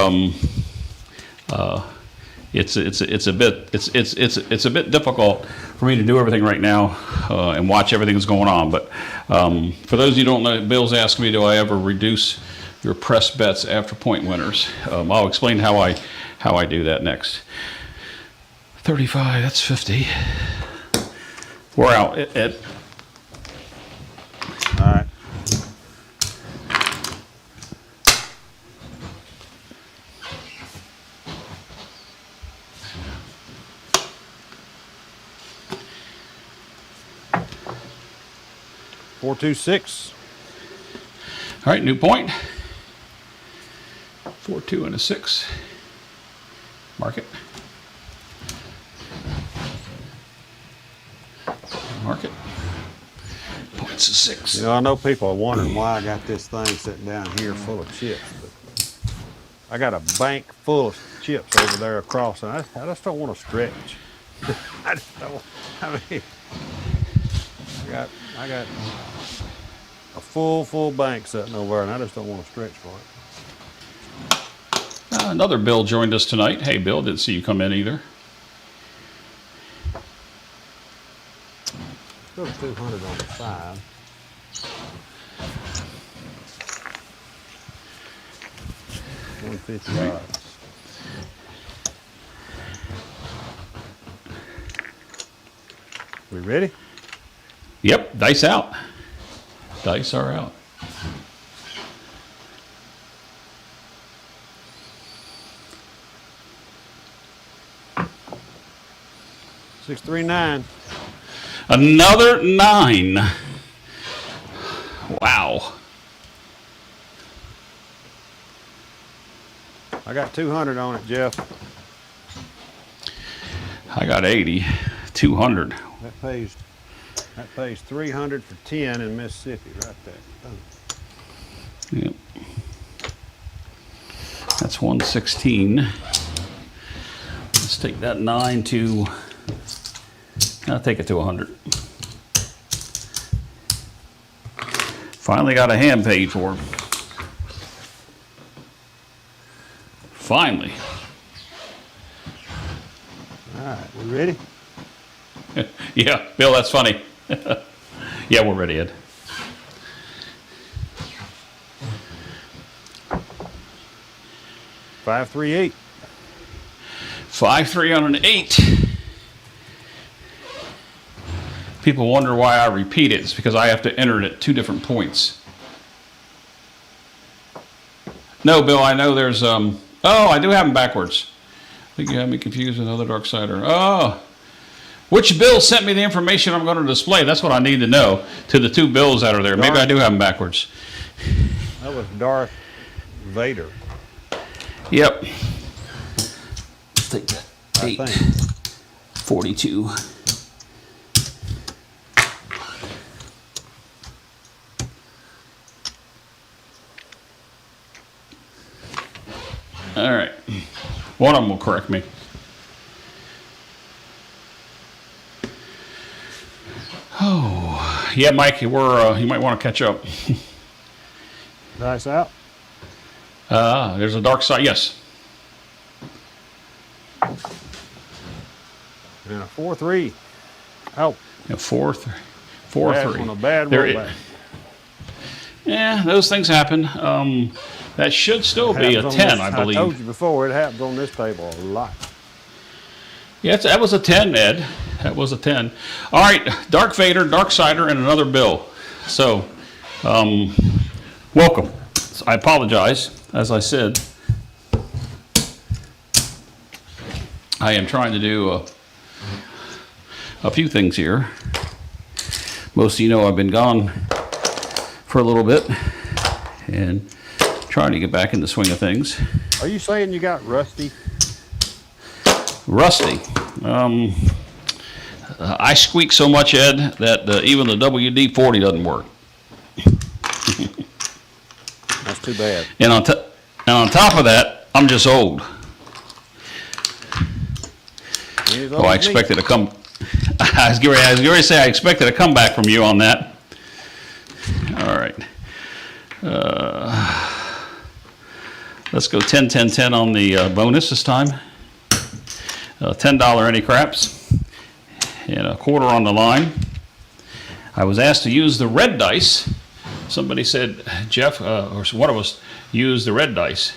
it's a bit difficult for me to do everything right now and watch everything that's going on. But for those of you who don't know, Bill's asking me, do I ever reduce your press bets after point winners? I'll explain how I do that next. 35, that's 50. We're out, Ed. All right. Four, 2, 6. All right, new point. 4, 2, and a 6. Mark it. Mark it. Points of 6. You know, I know people are wondering why I got this thing sitting down here full of chips, but I got a bank full of chips over there across, and I just don't want to stretch. I just don't. I mean, I got a full bank sitting over there, and I just don't want to stretch for it. Another Bill joined us tonight. Hey, Bill, didn't see you come in either. Go to 200 on the 5. $150. We ready? Yep, dice out. Dice are out. $639. Another 9. Wow. I got 200 on it, Jeff. I got 80. 200. That pays 300 for 10 in Mississippi right there. Yep. That's 116. Let's take that 9 to, I'll take it to 100. Finally got a hand paid for. Finally. All right, we ready? Yeah, Bill, that's funny. Yeah, we're ready, Ed. Five, 3, 8. 5, 3 on an 8. People wonder why I repeat it. It's because I have to enter it at 2 different points. No, Bill, I know there's, oh, I do have them backwards. I think you have me confused with another dark sider. Oh, which bill sent me the information I'm going to display? That's what I need to know to the 2 bills that are there. Maybe I do have them backwards. That was Darth Vader. Yep. Let's take that. I 8, think. 42. All right. One of them will correct me. Oh, yeah, Mike, we're you might want to catch up. Dice out. There's a dark side. Yes. And a 4, 3. Out. Yeah, 4, 3. 4, That's 3. on a bad There rollback. Yeah, those things happen. That should still be a 10, I believe. I told you before, it happens on this table a lot. Yeah, that was a 10, Ed. That was a 10. All right, Dark Vader, Dark Sider, and another bill. So, welcome. I apologize, as I said. I am trying to do a few things here. Most of you know I've been gone for a little bit and trying to get back in the swing of things. Are you saying you got rusty? Rusty. I squeak so much, Ed, that even the WD-40 doesn't work. That's too bad. And on top of that, I'm just old. Oh, I expected to come. I was going to say I expected a comeback from you on that. All right. Let's go 10, 10, 10 on the bonus this time. $10 any craps. And a quarter on the line. I was asked to use the red dice. Somebody said, Jeff, or one of us, use the red dice.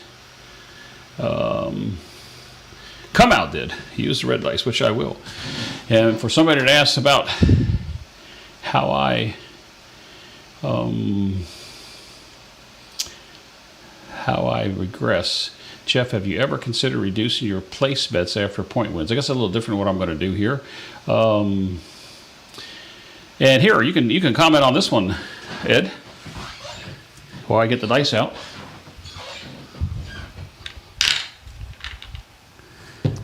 Come Out did. Use the red dice, which I will. And for somebody that asked about how I regress, Jeff, have you ever considered reducing your place bets after point wins? I guess a little different what I'm going to do here. And here, you can comment on this one, Ed, while I get the dice out.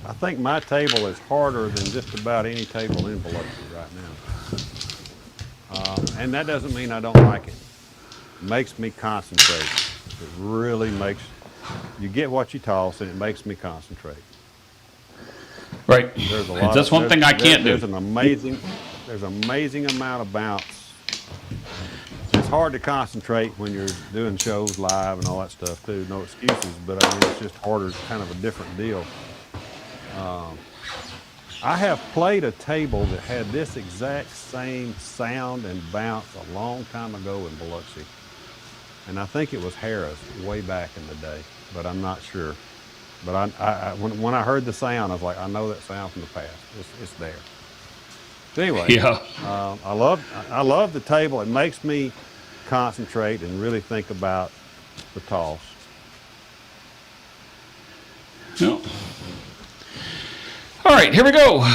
I think my table is harder than just about any table in Biloxi right now. And that doesn't mean I don't like it. It makes me concentrate. It really makes, you get what you toss and it makes me concentrate. Right. There's a lot That's one thing I can't do. There's an amazing amount of bounce. It's hard to concentrate when you're doing shows live and all that stuff too. No excuses, but I mean, it's just harder, kind of a different deal. I have played a table that had this exact same sound and bounce a long time ago in Biloxi. And I think it was Harris way back in the day, but I'm not sure. But when I heard the sound, I was like, I know that sound from the past. It's there. So anyway, Yeah. I love the table. It makes me concentrate and really think about the toss. No. All right, here we go.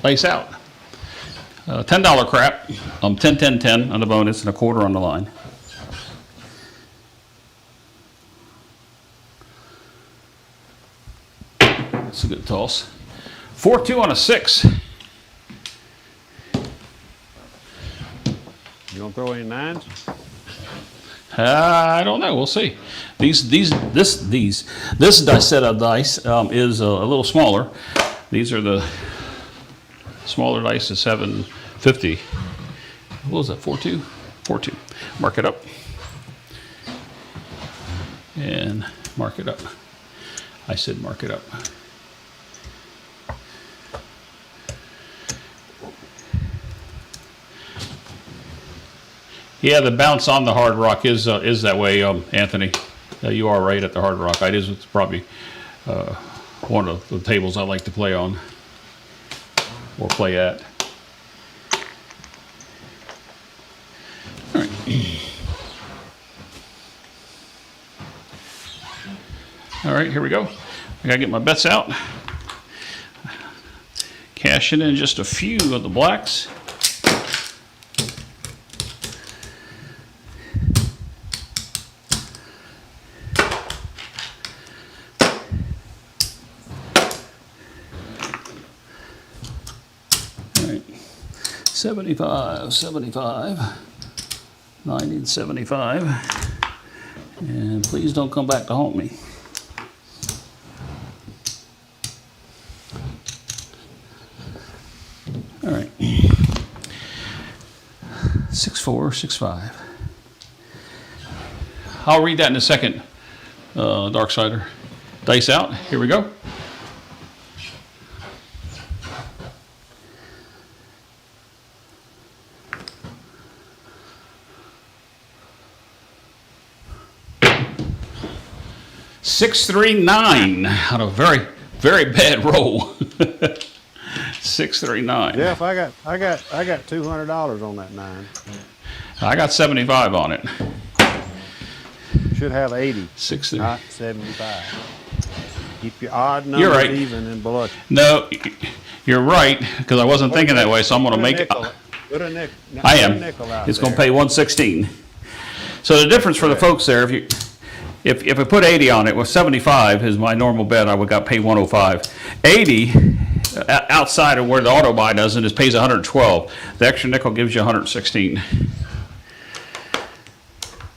Lace out. $10 crap. 10, 10, 10 on the bonus and a quarter on the line. That's a good toss. 4-2 on a 6. You gonna throw any nines? I don't know. We'll see. This set of dice is a little smaller. These are the smaller dice, is 750. What was that? 4.2? 4.2. Mark it up. And mark it up. I said mark it up. Yeah, the bounce on the Hard Rock is that way, Anthony. You are right at the Hard Rock. It's probably one of the tables I like to play on or play at. All right. All right, here we go. I gotta get my bets out. Cashing in just a few of the blacks. All right, 75, 75, 90 and 75. And please don't come back to haunt me. All right, 6-4, 6-5. I'll read that in a second, Darksider. Dice out, here we go. Six, 3, 9 on a very, very bad roll. 6, 3, 9. Jeff, I got $200 on that 9. I got 75 on it. Should have 80. 6, 3. Not 75. Keep your odd numbers You're right. even and below. No, you're right, because I wasn't thinking that way, so I'm going to make it. Put a nickel. I am. Out It's going to pay 116. So the difference for the folks there, if I put 80 on it, well, 75 is my normal bet. I would got paid 105. 80 outside of where the auto buy doesn't is pays 112. The extra nickel gives you 116.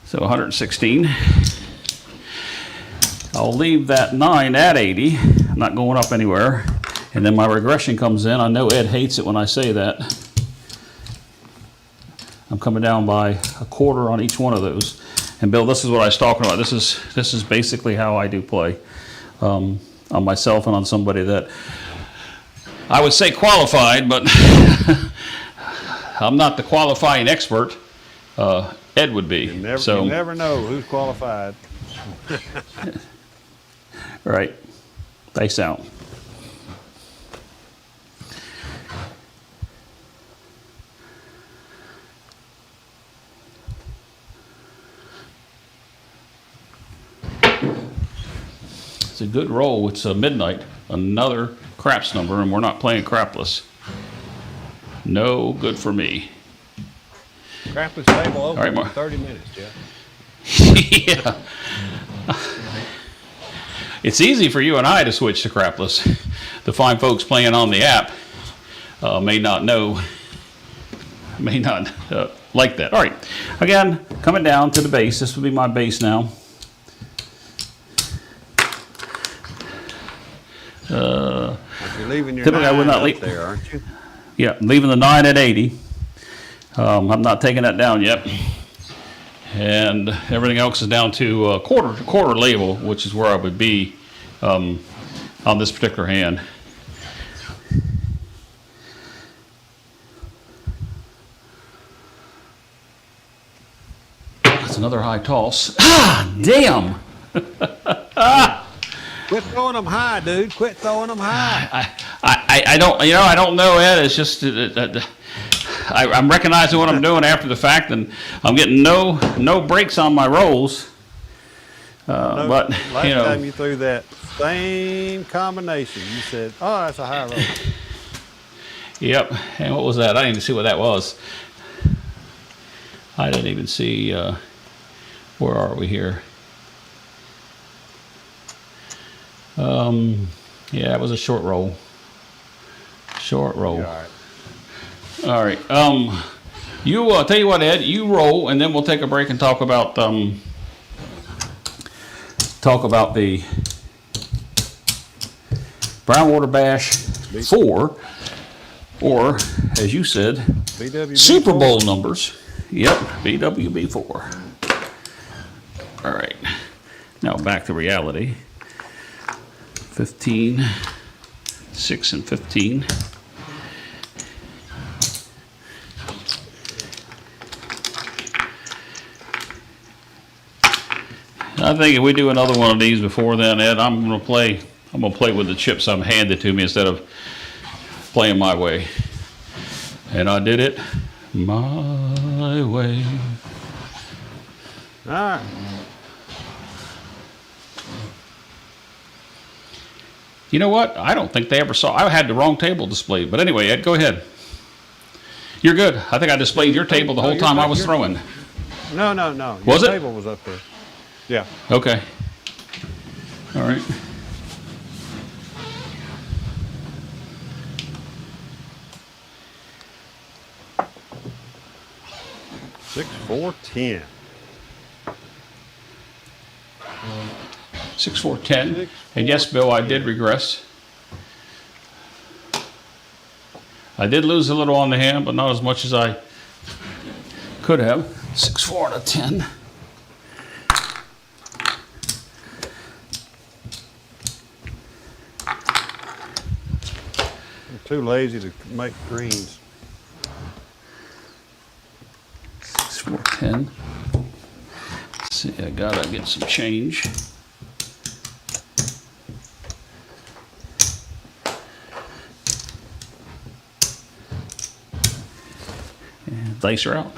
So 116. I'll leave that 9 at 80. I'm not going up anywhere. And then my regression comes in. I know Ed hates it when I say that. I'm coming down by a quarter on each one of those. And Bill, this is what I was talking about. This is basically how I do play on myself and on somebody that I would say qualified, but I'm not the qualifying expert. Ed would be. You never know who's qualified. Right. Dice out. It's a good roll. It's midnight. Another craps number, and we're not playing crapless. No good for me. Crapless table open All right, in Mark. 30 minutes, Jeff. Yeah. It's easy for you and I to switch to crapless. The fine folks playing on the app may not like that. All right. Again, coming down to the base. This will be my base now. You're leaving your Typically, I would 9 not up leave there, aren't you? Yeah, leaving the 9 at 80. I'm not taking that down yet. And everything else is down to quarter label, which is where I would be on this particular hand. That's another high toss. Ah, damn! Quit throwing them high, dude. Quit throwing them high. I don't know, Ed. It's just I'm recognizing what I'm doing after the fact, and I'm getting no breaks on my rolls. But Last time you threw that same combination, you said, "Oh, that's a high roll." Yep. And what was that? I didn't even see what that was. I didn't even see. Where are we here? Yeah, it was a short roll. Short roll. All right. All right. You tell you what, Ed, you roll, and then we'll take a break and talk about the Brownwater Bash 4, or as you said, BWB Super 4? Bowl numbers. Yep, BWB 4. All right, now back to reality. 15, 6 and 15. I think if we do another one of these before then, Ed, I'm gonna play with the chips I'm handed to me instead of playing my way. And I did it my way. All right. You know what? I don't think they ever saw. I had the wrong table displayed. But anyway, Ed, go ahead. You're good. I think I displayed your table the whole time I was throwing. No. Was Your it? table was up there. Yeah. Okay. All right. Six, 4, 10. 6, 4, 10. And yes, Bill, I did regress. I did lose a little on the hand, but not as much as I could have. 6, 4, and a 10. I'm too lazy to make greens. 6, 4, 10. Let's see, I gotta get some change. And dice are out.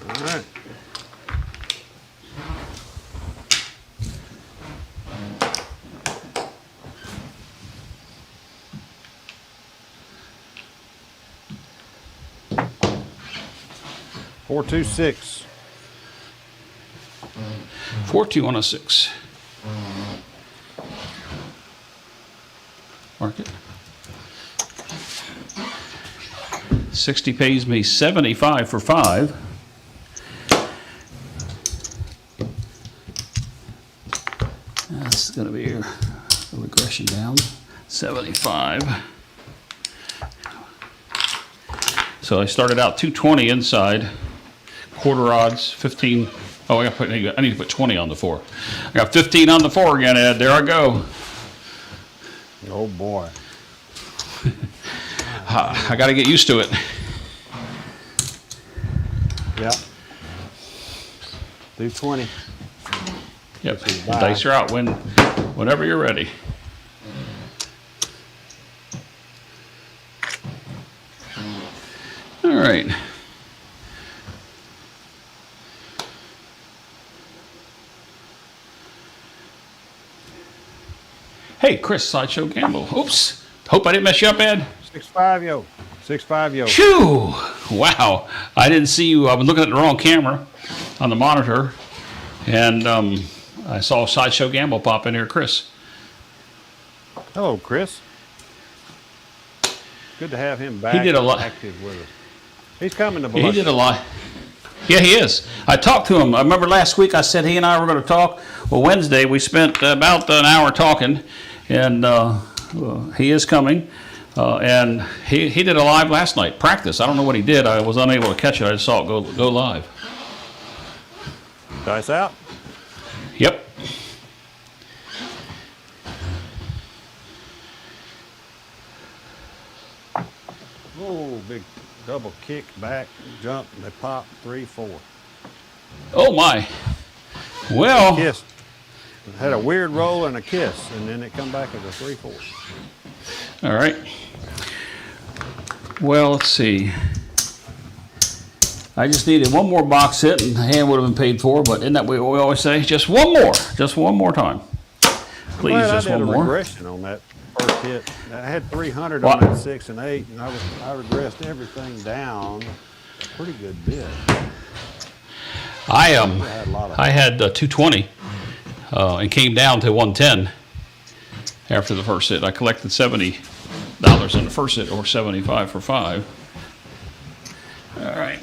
All right. Four, 2, 6. 4, 2 on a 6. Mark it. 60 pays me 75 for 5. That's going to be a regression down. 75. So I started out 220 inside. Quarter odds, 15. Oh, I need to put 20 on the 4. I got 15 on the 4 again, Ed. There I go. Oh boy. I got to get used to it. Yeah. Do 20. Yep. This is bye. Dice are out whenever you're ready. All right. Hey, Chris, Sideshow Gamble. Oops. Hope I didn't mess you up, Ed. 6-5 yo. 6-5 yo. Phew! Wow. I didn't see you. I was looking at the wrong camera on the monitor. And I saw Sideshow Gamble pop in here. Chris. Hello, Chris. Good to have him back. He did a lot. Active with us. He's coming to Yeah, he Biloxi. did a lot. Yeah, he is. I talked to him. I remember last week I said he and I were going to talk. Well, Wednesday we spent about an hour talking, and he is coming. And he did a live last night, practice. I don't know what he did. I was unable to catch it. I just saw it go live. Dice out. Yep. Oh, big double kick back, jump, and they pop 3, 4. Oh my. Well, Kiss. Had a weird roll and a kiss, and then it come back as a 3, 4. all right. Well, let's see. I just needed one more box hit, and the hand would have been paid for. But isn't that what we always say? Just one more time. Please, Well, just I did one a more. regression on that first hit. I had 300 What? on that 6 and 8, and I regressed everything down a pretty good bit. I had a lot of- I had 220 and came down to 110 after the first hit. I collected $70 in the first hit, or 75 for 5. All right.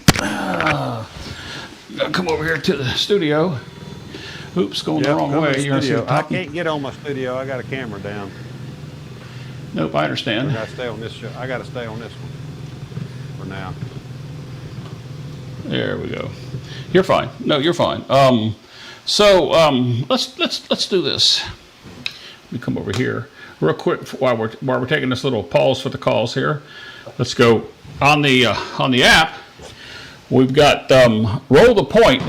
Gotta come over here to the studio. Oops, going the wrong come to way. the You want to see studio. the I top? can't get on my studio. I got a camera down. Nope, I I understand. got to stay on this show. I got to stay on this one for now. There we go. You're fine. No, you're fine. Let's do this. Let me come over here real quick while we're taking this little pause for the calls here. Let's go on the app. We've got Roll the Point.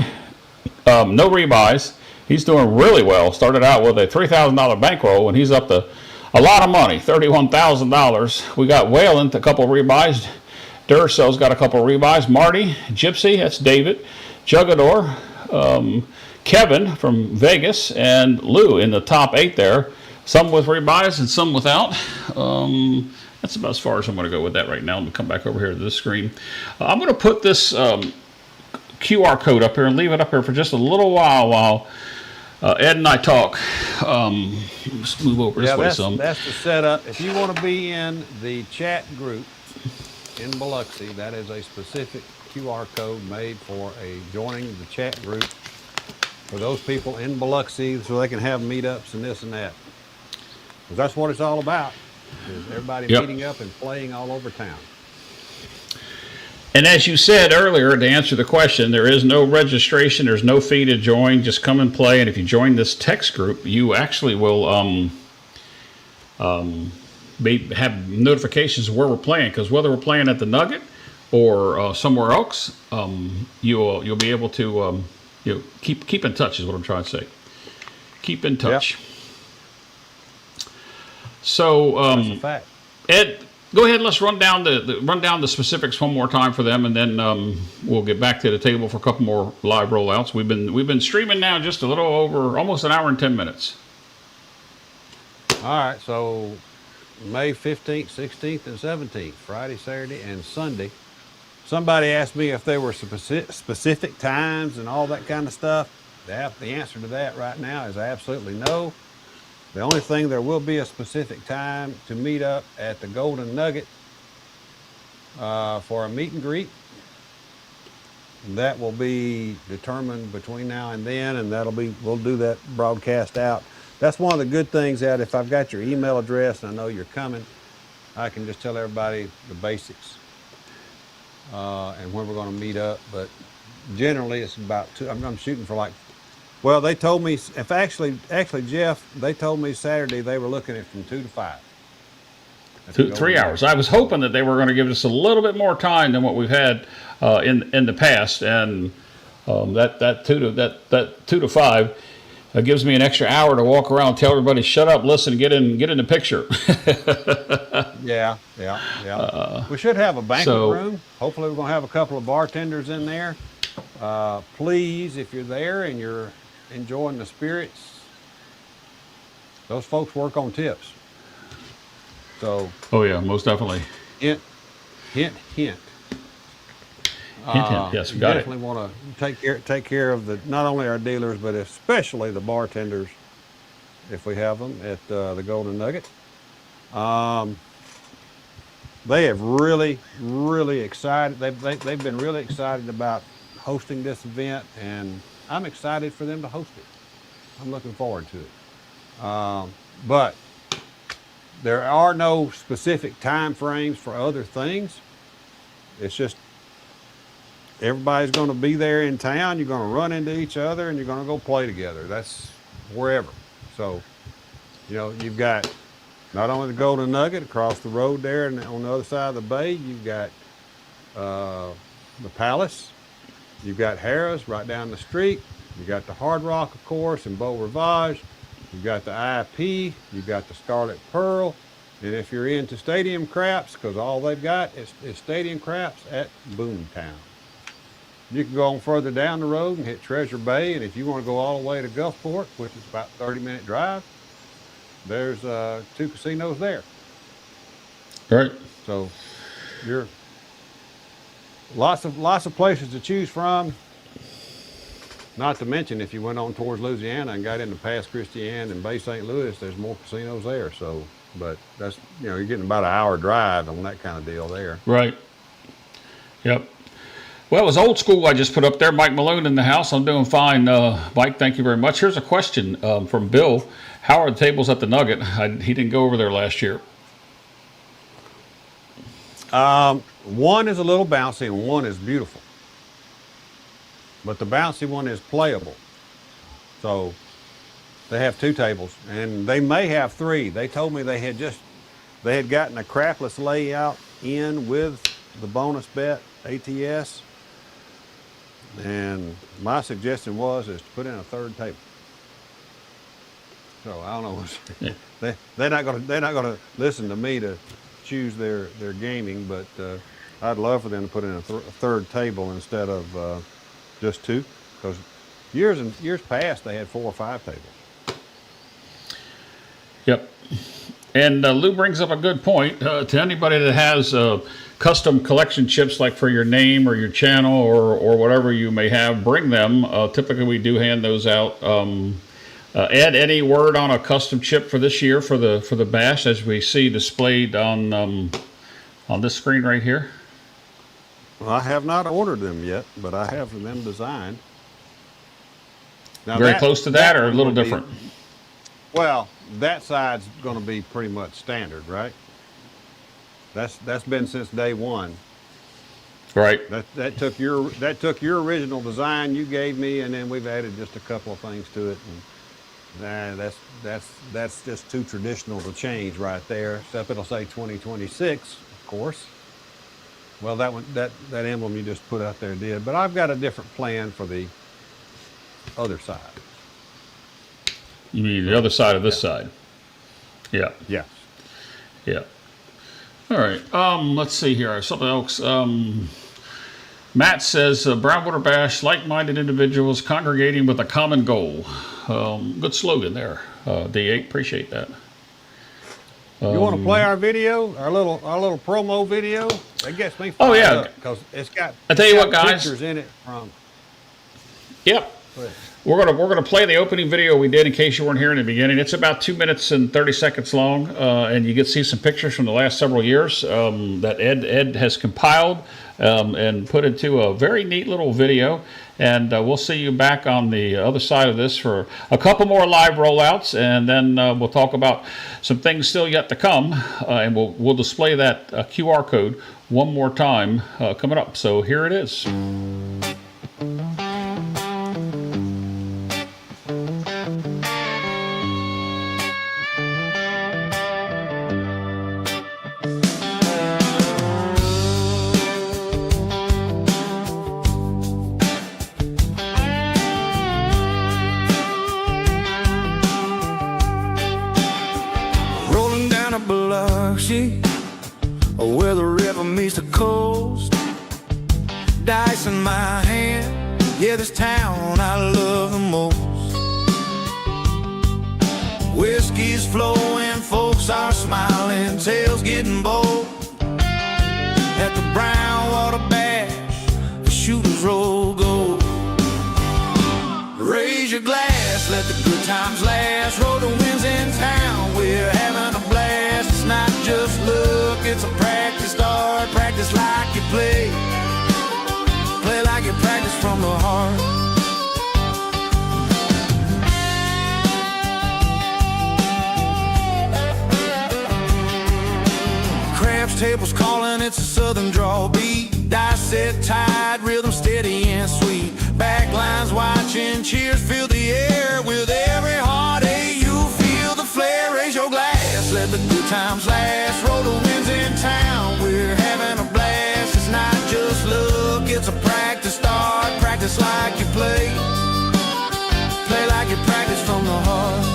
No rebuys. He's doing really well. Started out with a $3,000 bankroll, and he's up to a lot of money, $31,000. We got Wayland, a couple of rebuys. Duracell's got a couple of rebuys. Marty, Gypsy, that's David, Jugador, Kevin from Vegas, and Lou in the top 8 there. Some with rebuys and some without. That's about as far as I'm going to go with that right now. Let me come back over here to this screen. I'm going to put this QR code up here and leave it up here for just a little while Ed and I talk. Let's move over this way some. That's the setup. If you want to be in the chat group in Biloxi, that is a specific QR code made for joining the chat group for those people in Biloxi so they can have meetups and this and that. Because that's what it's all about, is everybody meeting up and playing all over town. And as you said earlier, to answer the question, there is no registration. There's no fee to join. Just come and play. And if you join this text group, you actually will have notifications of where we're playing. Because whether we're playing at the Nugget or somewhere else, you'll be able to keep in touch. Is what I'm trying to say. Keep in touch. Yep. So that's a fact. Ed, go ahead and let's run down the specifics one more time for them, and then we'll get back to the table for a couple more live rollouts. We've been streaming now just a little over almost an hour and 10 minutes. All right, so May 15th, 16th, and 17th, Friday, Saturday, and Sunday. Somebody asked me if there were specific times and all that kind of stuff. The answer to that right now is absolutely no. The only thing, there will be a specific time to meet up at the Golden Nugget for a meet and greet. That will be determined between now and then, and we'll do that broadcast out. That's one of the good things, that if I've got your email address and I know you're coming, I can just tell everybody the basics and when we're going to meet up. But generally, it's about I'm shooting for like. Well, they told me, actually, Jeff, they told me Saturday they were looking at from 2 to 5. 3 hours. I was hoping that they were going to give us a little bit more time than what we've had in the past, and that 2 to 5 gives me an extra hour to walk around, tell everybody shut up, listen, get in the picture. Yeah. We should have a banquet room. Hopefully, we're going to have a couple of bartenders in there. Please, if you're there and you're enjoying the spirits, those folks work on tips. So. Oh yeah, most definitely. Hint. Hint. Yes, we got it. Definitely want to take care of not only our dealers, but especially the bartenders, if we have them at the Golden Nugget. They have really excited. They've been really excited about hosting this event, and I'm excited for them to host it. I'm looking forward to it. But there are no specific time frames for other things. It's just everybody's going to be there in town. You're going to run into each other, and you're going to go play together. That's wherever. So, you've got not only the Golden Nugget across the road there, and on the other side of the bay, you've got the Palace. You've got Harrah's right down the street. You've got the Hard Rock, of course, and Beau Rivage. You've got the IP. You've got the Scarlet Pearl. And if you're into stadium craps, because all they've got is stadium craps at Boomtown. You can go on further down the road and hit Treasure Bay. And if you want to go all the way to Gulfport, which is about a 30-minute drive, there's 2 casinos there. Right. So you're lots of places to choose from. Not to mention, if you went on towards Louisiana and got into Pass Christian and Bay St. Louis, there's more casinos there. So, but that's, you're getting about an hour drive on that kind of deal there. Right. Yep. Well, it was old school I just put up there. Mike Malone in the house. I'm doing fine. Mike, thank you very much. Here's a question from Bill. How are the tables at the Nugget? He didn't go over there last year. One is a little bouncy and one is beautiful. But the bouncy one is playable. So they have 2 tables and they may have 3. They told me they had gotten a crapless layout in with the bonus bet ATS. And my suggestion is to put in a 3rd table. So I don't know. Yeah. They're not gonna listen to me to choose their gaming, but I'd love for them to put in a 3rd table instead of just 2, because years past they had 4 or 5 tables. Yep. And Lou brings up a good point. To anybody that has custom collection chips, like for your name or your channel or whatever you may have, bring them. Typically, we do hand those out. Ed, any word on a custom chip for this year for the bash, as we see displayed on this screen right here? Well, I have not ordered them yet, but I have them designed. Now Very close to that, or a little different? Well, that side's going to be pretty much standard, right? That's been since day one. Right. That took your original design you gave me, and then we've added just a couple of things to it. And that's just too traditional to change right there. Except it'll say 2026, of course. Well, that emblem you just put out there did, but I've got a different plan for the other side. You mean the other side of this side? Yeah. Yes. Yeah. All right. Let's see here. Something else. Matt says, Brownwater Bash, like-minded individuals congregating with a common goal. Good slogan there, D8. Appreciate that. You want to play our video, our little promo video? That gets me fired Oh yeah, up because it's got. I tell you what, guys. Pictures in it from. Yep. We're gonna play the opening video we did in case you weren't here in the beginning. It's about 2 minutes and 30 seconds long, and you get to see some pictures from the last several years that Ed has compiled and put into a very neat little video. And we'll see you back on the other side of this for a couple more live rollouts, and then we'll talk about some things still yet to come, and we'll display that QR code one more time coming up. So here it is. Where the river meets the coast, dice in my hand, yeah, this town I love the most. Whiskey's flowing, folks are smiling, tails getting bold. At the Brownwater Bash, the shooters roll gold. Raise your glass, let the good times last, roll the winds in town, we're having a blast. It's not just luck, it's a practice start, practice like you play. Play like you practice from the heart. Craps tables calling, it's a southern draw beat. Dice set tight, rhythm steady and sweet. Backlines watching, cheers fill the air. With every heartache you feel the flare. Raise your glass, let the good times last. Roll the winds in town, we're having a blast. It's not just luck, it's a practice start. Practice like you play. Play like you practice from the heart.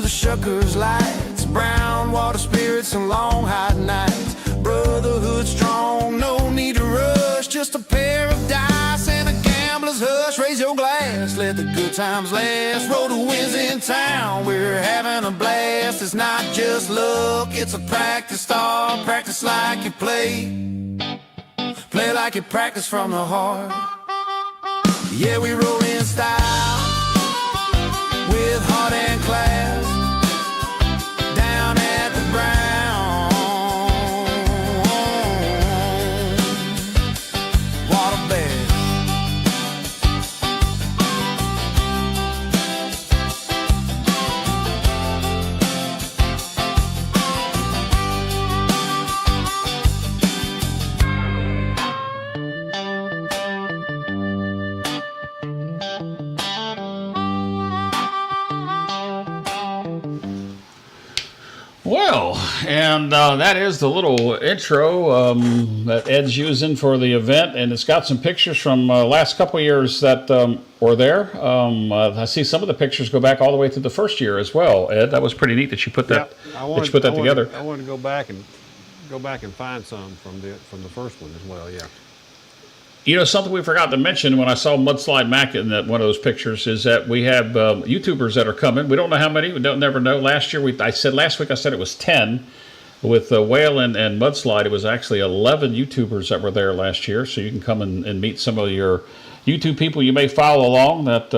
Shuckers lights, Brownwater spirits and long hot nights. Brotherhood strong, no need to rush. Just a pair of dice and a gambler's hush. Raise your glass, let the good times last. Roll the winds in town, we're having a blast. It's not just luck, it's a practice start. Practice like you play. Play like you practice from the heart. Yeah, we roll in style with heart and class down at the Brown waterbed. Well, and that is the little intro that Ed's using for the event, and it's got some pictures from last couple of years that were there. I see some of the pictures go back all the way to the first year as well. Ed, that was pretty neat that you put that. Together. I wanted to go back and find some from the first one as well. Yeah. You know, something we forgot to mention when I saw Mudslide Mac in one of those pictures is that we have YouTubers that are coming. We don't know how many. We don't never know. Last week I said it was 10. With Whale and Mudslide, it was actually 11 YouTubers that were there last year. So you can come and meet some of your YouTube people you may follow along that,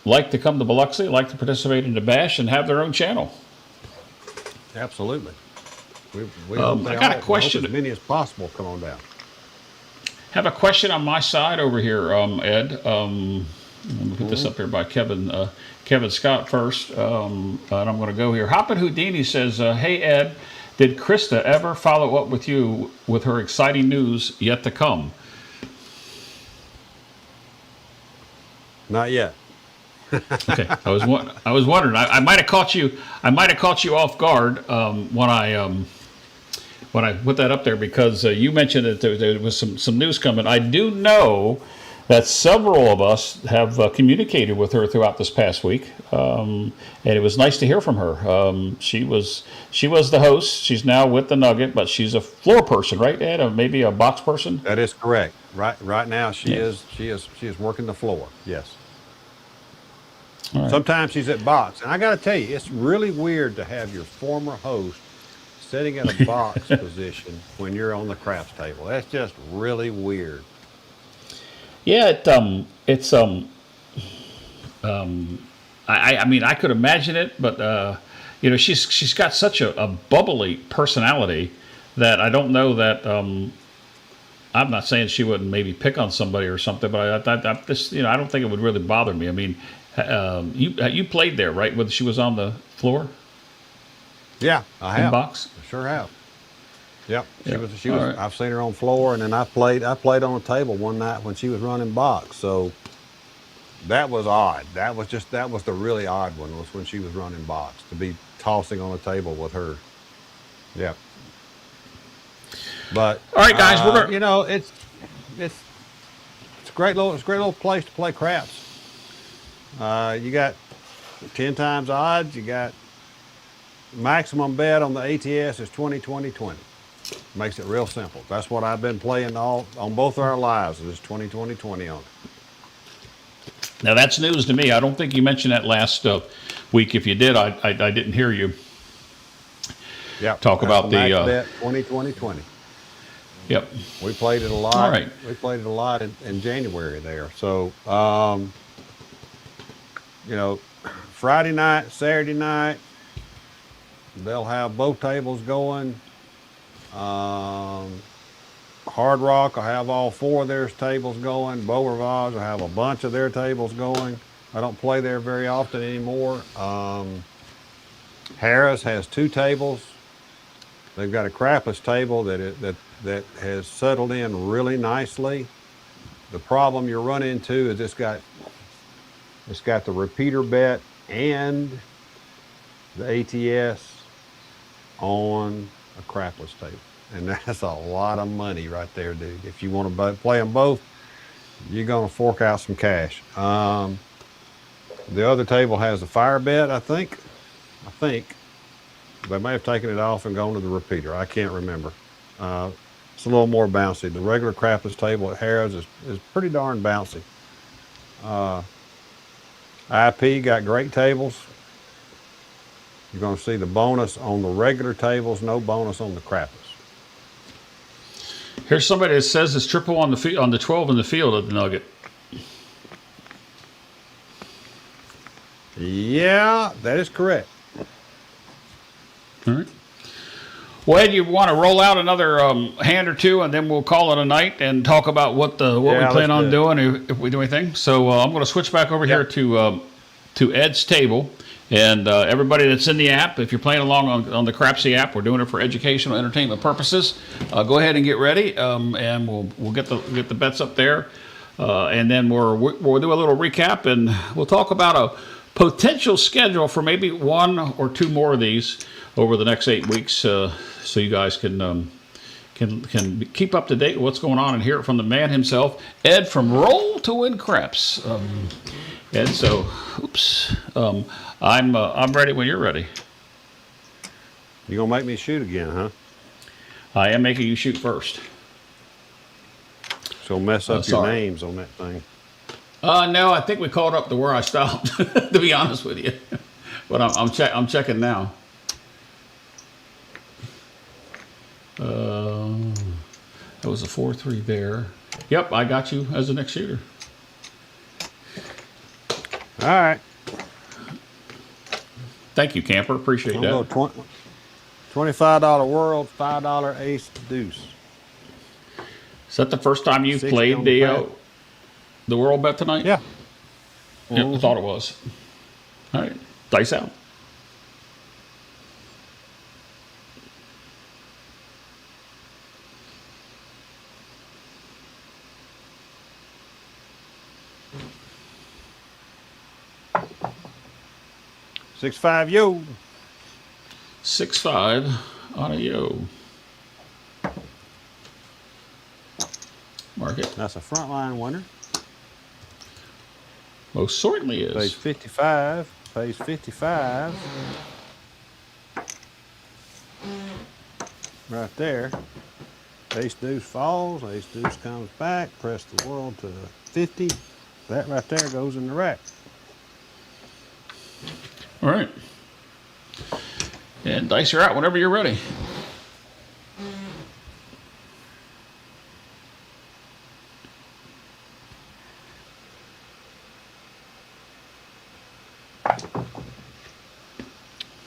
like to come to Biloxi, like to participate in the Bash, and have their own channel. Absolutely. We I got a question. As many as possible come on down. Have a question on my side over here, Ed. Let me put this up here by Kevin Scott first, and I'm going to go here. Hoppin' Houdini says, "Hey Ed, did Krista ever follow up with you with her exciting news yet to come?" Not yet. Okay, I was wondering. I might have caught you. I might have caught you off guard when I put that up there because you mentioned that there was some news coming. I do know that several of us have communicated with her throughout this past week, and it was nice to hear from her. She was the host. She's now with the Nugget, but she's a floor person, right, Ed? Or maybe a box person? That is correct. Right now she is working the floor. Yes. All right. Sometimes she's at box, and I got to tell you, it's really weird to have your former host sitting at a box position when you're on the craps table. That's just really weird. Yeah, I mean, I could imagine it, but she's got such a bubbly personality that I don't know that. I'm not saying she wouldn't maybe pick on somebody or something, but I don't think it would really bother me. I mean, you played there, right? When she was on the floor. Yeah, I have. In box? I sure have. Yep. She was All right. I've seen her on floor, and then I played on a table one night when she was running box. So that was odd. That was the really odd one, was when she was running box, to be tossing on a table with her. Yep. But all right, guys, we're gonna it's a great little place to play craps. You got 10 times odds, you got maximum bet on the ATS is 20-20-20. Makes it real simple. That's what I've been playing on both our lives, is 20-20-20 on it. Now that's news to me. I don't think you mentioned that last week. If you did, I didn't hear you. Yeah. Talk about the max bet 20-20-20. Yep. We played it a lot. All right. We played it a lot in January there. So Friday night, Saturday night, they'll have both tables going. Hard Rock will have all 4 of their tables going. Beau Rivage will have a bunch of their tables going. I don't play there very often anymore. Harris has 2 tables. They've got a crapless table that has settled in really nicely. The problem you run into is it's got the repeater bet and the ATS on a crapless table, and that's a lot of money right there, dude. If you want to play them both, you're going to fork out some cash. The other table has a fire bet, I think. They may have taken it off and gone to the repeater. I can't remember. It's a little more bouncy. The regular crapless table at Harrah's is pretty darn bouncy. IP got great tables. You're going to see the bonus on the regular tables, no bonus on the crapless. Here's somebody that says it's triple on the 12 in the field at the Nugget. Yeah, that is correct. All right. Well, Ed, you want to roll out another hand or two, and then we'll call it a night and talk about what we plan on doing if we do anything. So I'm going to switch back over here to Ed's table, and everybody that's in the app, if you're playing along on the Crapsy app, we're doing it for educational entertainment purposes. Go ahead and get ready, and we'll get the bets up there, and then we'll do a little recap, and we'll talk about a potential schedule for maybe one or two more of these over the next 8 weeks, so you guys can keep up to date with what's going on and hear it from the man himself, Ed from Roll to Win Craps. Ed, so I'm ready when you're ready. You gonna make me shoot again, huh? I am making you shoot first. So mess up your names on that thing. No, I think we caught up to where I stopped. To be honest with you, but I'm checking now. That was a 4-3 there. Yep, I got you as the next shooter. All right. Thank you, Camper. Appreciate that. $25 world, $5 ace deuce. Is that the first time you've played the world bet tonight? Yeah. Yep, I thought it was. All right, dice out. $6-5 yo. 6-5 on a yo. Mark it. That's a frontline winner. Most certainly is. Pays 55. Pays 55. Right there. Ace deuce falls. Ace deuce comes back. Press the world to 50. That right there goes in the rack. All right. And dice are out whenever you're ready.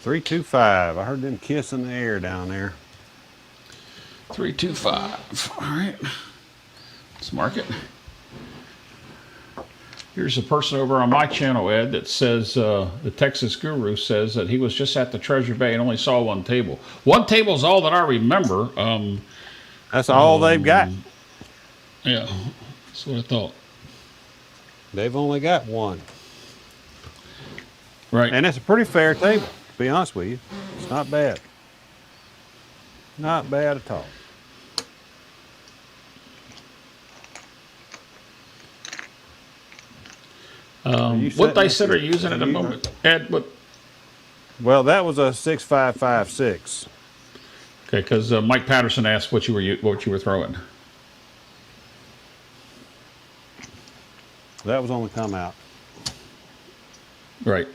$3-2-5. I heard them kiss in the air down there. 3-2-5. All right. Let's mark it. Here's a person over on my channel, Ed, that says, the Texas Guru says that he was just at the Treasure Bay and only saw one table. One table is all that I remember. That's all they've got. Yeah, that's what I thought. They've only got one. Right. And it's a pretty fair table, to be honest with you. It's not bad. Not bad at all. What dice set are you using at the moment, Ed? What? Well, that was a 6-5-5-6. Okay, because Mike Patterson asked what you were throwing. That was on the come out. Right.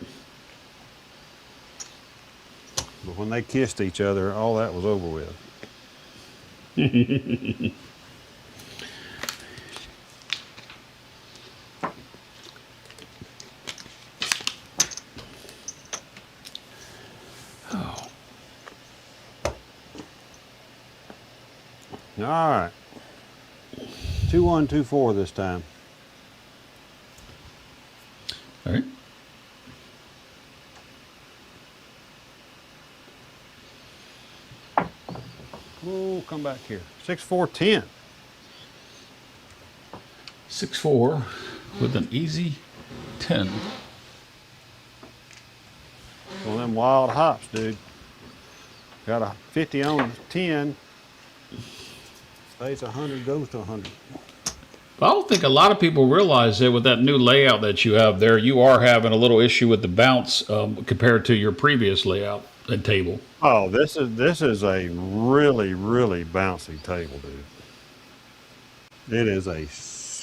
But when they kissed each other, all that was over with. All right. 2-1, 2-4 this time. All right. Oh, come back here. 6-4-10. 6-4 with an easy 10. One of them wild hops, dude. Got a 50 on 10. Pays 100, goes to 100. I don't think a lot of people realize that with that new layout that you have there, you are having a little issue with the bounce compared to your previous layout and table. Oh, this is a really, really bouncy table, dude. It is a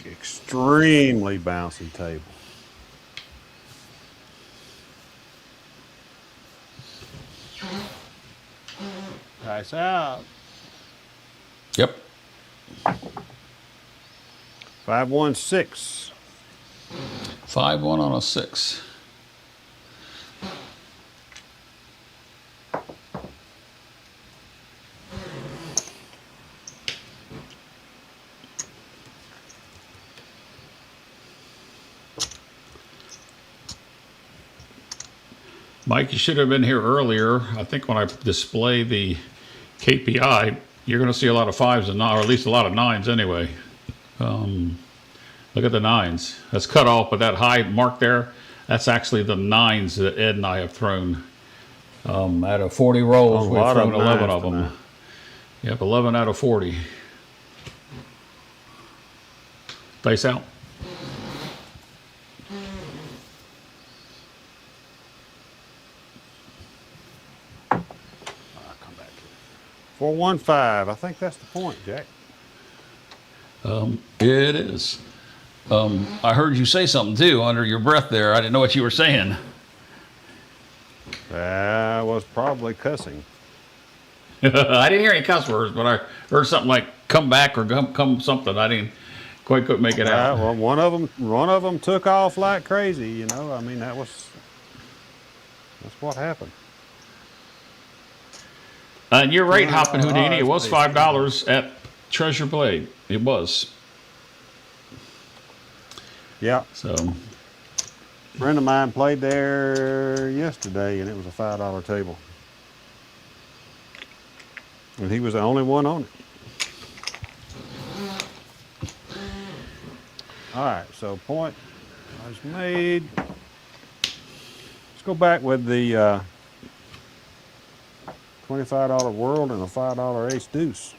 extremely bouncy table. Nice out. Yep. 5-1-6. 5-1 on a 6. Mike, you should have been here earlier. I think when I display the KPI, you're going to see a lot of 5s and 9, or at least a lot of 9s anyway. Look at the 9s. That's cut off, but that high mark there, that's actually the 9s that Ed and I have thrown. Out of 40 rolls, we've thrown 11 of them. Tonight. Yep, 11 out of 40. Dice out. 4-1-5. I think that's the point, Jack. It is. I heard you say something too under your breath there. I didn't know what you were saying. I was probably cussing. I didn't hear any cuss words, but I heard something like "come back" or "come something." I didn't quite couldn't make it out. Well, one of them took off like crazy. You know, I mean that's what happened. And you're right, Hoppin' Houdini. It was $5 at Treasure Blade. It was. Yeah. So, a friend of mine played there yesterday, and it was a $5 table. And he was the only one on it. All right, so point was made. Let's go back with the $25 world and a $5 ace deuce.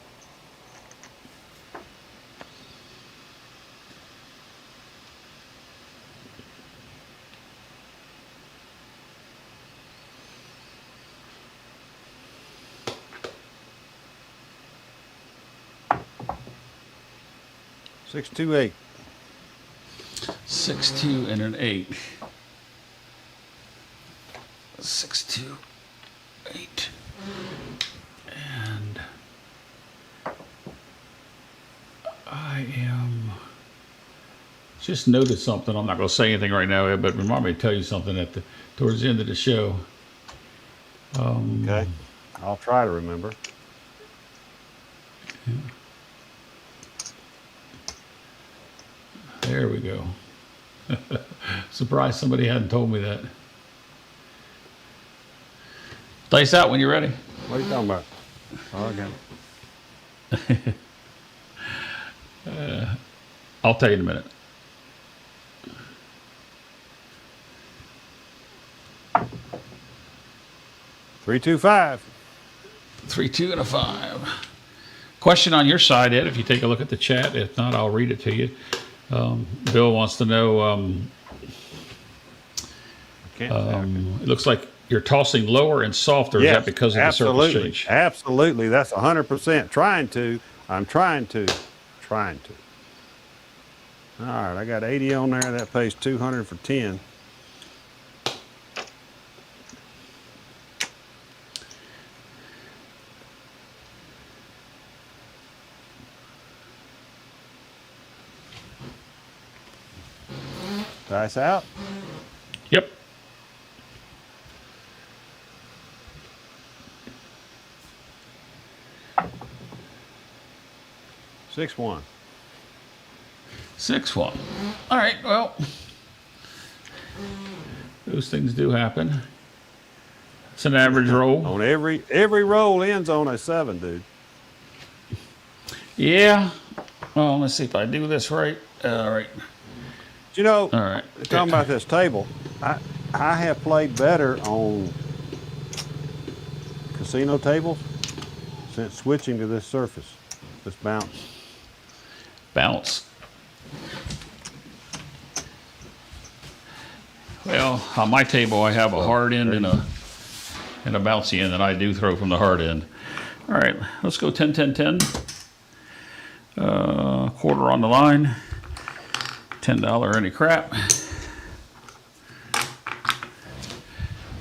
Six, 2, 8. 6, 2, and an 8. 6, 2, 8. And I am just noted something. I'm not going to say anything right now, but remind me to tell you something towards the end of the show. Okay, I'll try to remember. Yeah. There we go. Surprised somebody hadn't told me that. Dice out when you're ready. What are you talking about? Oh, okay. I'll tell you in a minute. Three, 2, 5. 3, 2, and a 5. Question on your side, Ed, if you take a look at the chat. If not, I'll read it to you. Bill wants to know, it looks like you're tossing lower and softer. Yes, is that because of the surface change? Absolutely. That's 100%. Trying to. I'm trying to. All right, I got 80 on there. That pays 200 for 10. Dice out. Yep. Six, 1. 6, 1. All right, well, those things do happen. It's an average roll. On every roll ends on a 7, dude. Yeah. Well, let's see if I do this right. All right. You know, all right. Talking about this table, I have played better on casino tables since switching to this surface, this bounce. Bounce. Well, on my table, I have a hard end and a bouncy end, and I do throw from the hard end. All right, let's go 10, 10, 10. Quarter on the line. $10 any crap.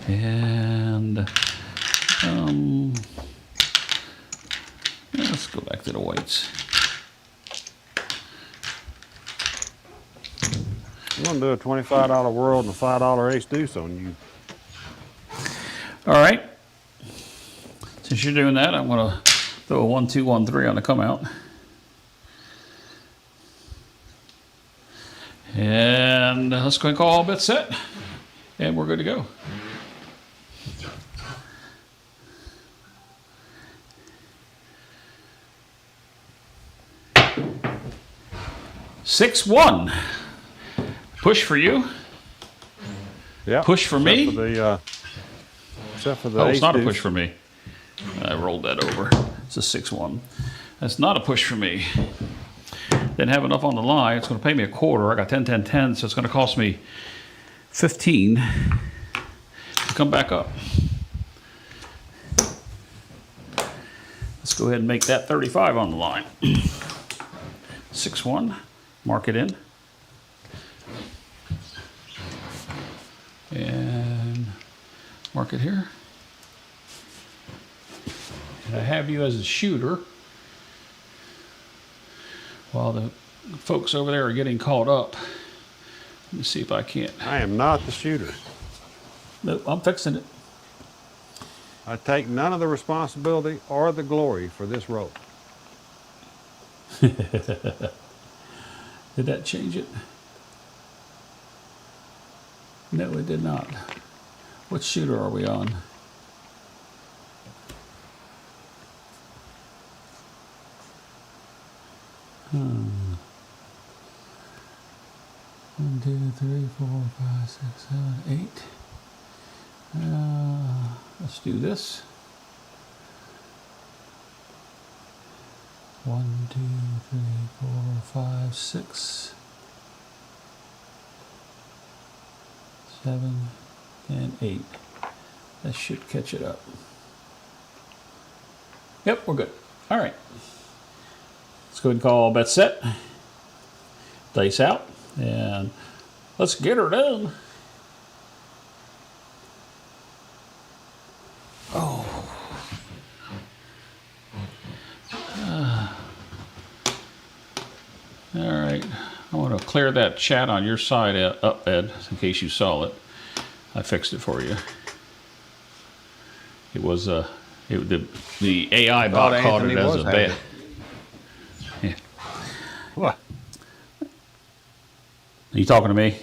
And let's go back to the whites. gonna do a $25 world and a $5 ace deuce on you. All right. Since you're doing that, I'm gonna throw a 1, 2, 1, 3 on the come out. And let's go and call all bets set. And we're good to go. Six, 1. Push for you. Yeah. Push for me. Except for the Oh, it's ace not a deuce. push for me. I rolled that over. It's a 6-1. That's not a push for me. Didn't have enough on the line. It's going to pay me a quarter. I got 10, 10, 10, so it's going to cost me 15 to come back up. Let's go ahead and make that 35 on the line. 6-1. Mark it in. And mark it here. And I have you as a shooter while the folks over there are getting caught up. Let me see if I can't. I am not the shooter. Nope, I'm fixing it. I take none of the responsibility or the glory for this roll. Did that change it? No, it did not. What shooter are we on? Hmm. 1, 2, 3, 4, 5, 6, 7, 8. Let's do this. 1, 2, 3, 4, 5, 6, 7, and 8. That should catch it up. Yep, we're good. All right. Let's go ahead and call bet set. Dice out. And let's get her done. Oh. All right. I want to clear that chat on your side up, Ed, in case you saw it. I fixed it for you. It was the AI bot caught it as a bad. Yeah. What? Are you talking to me?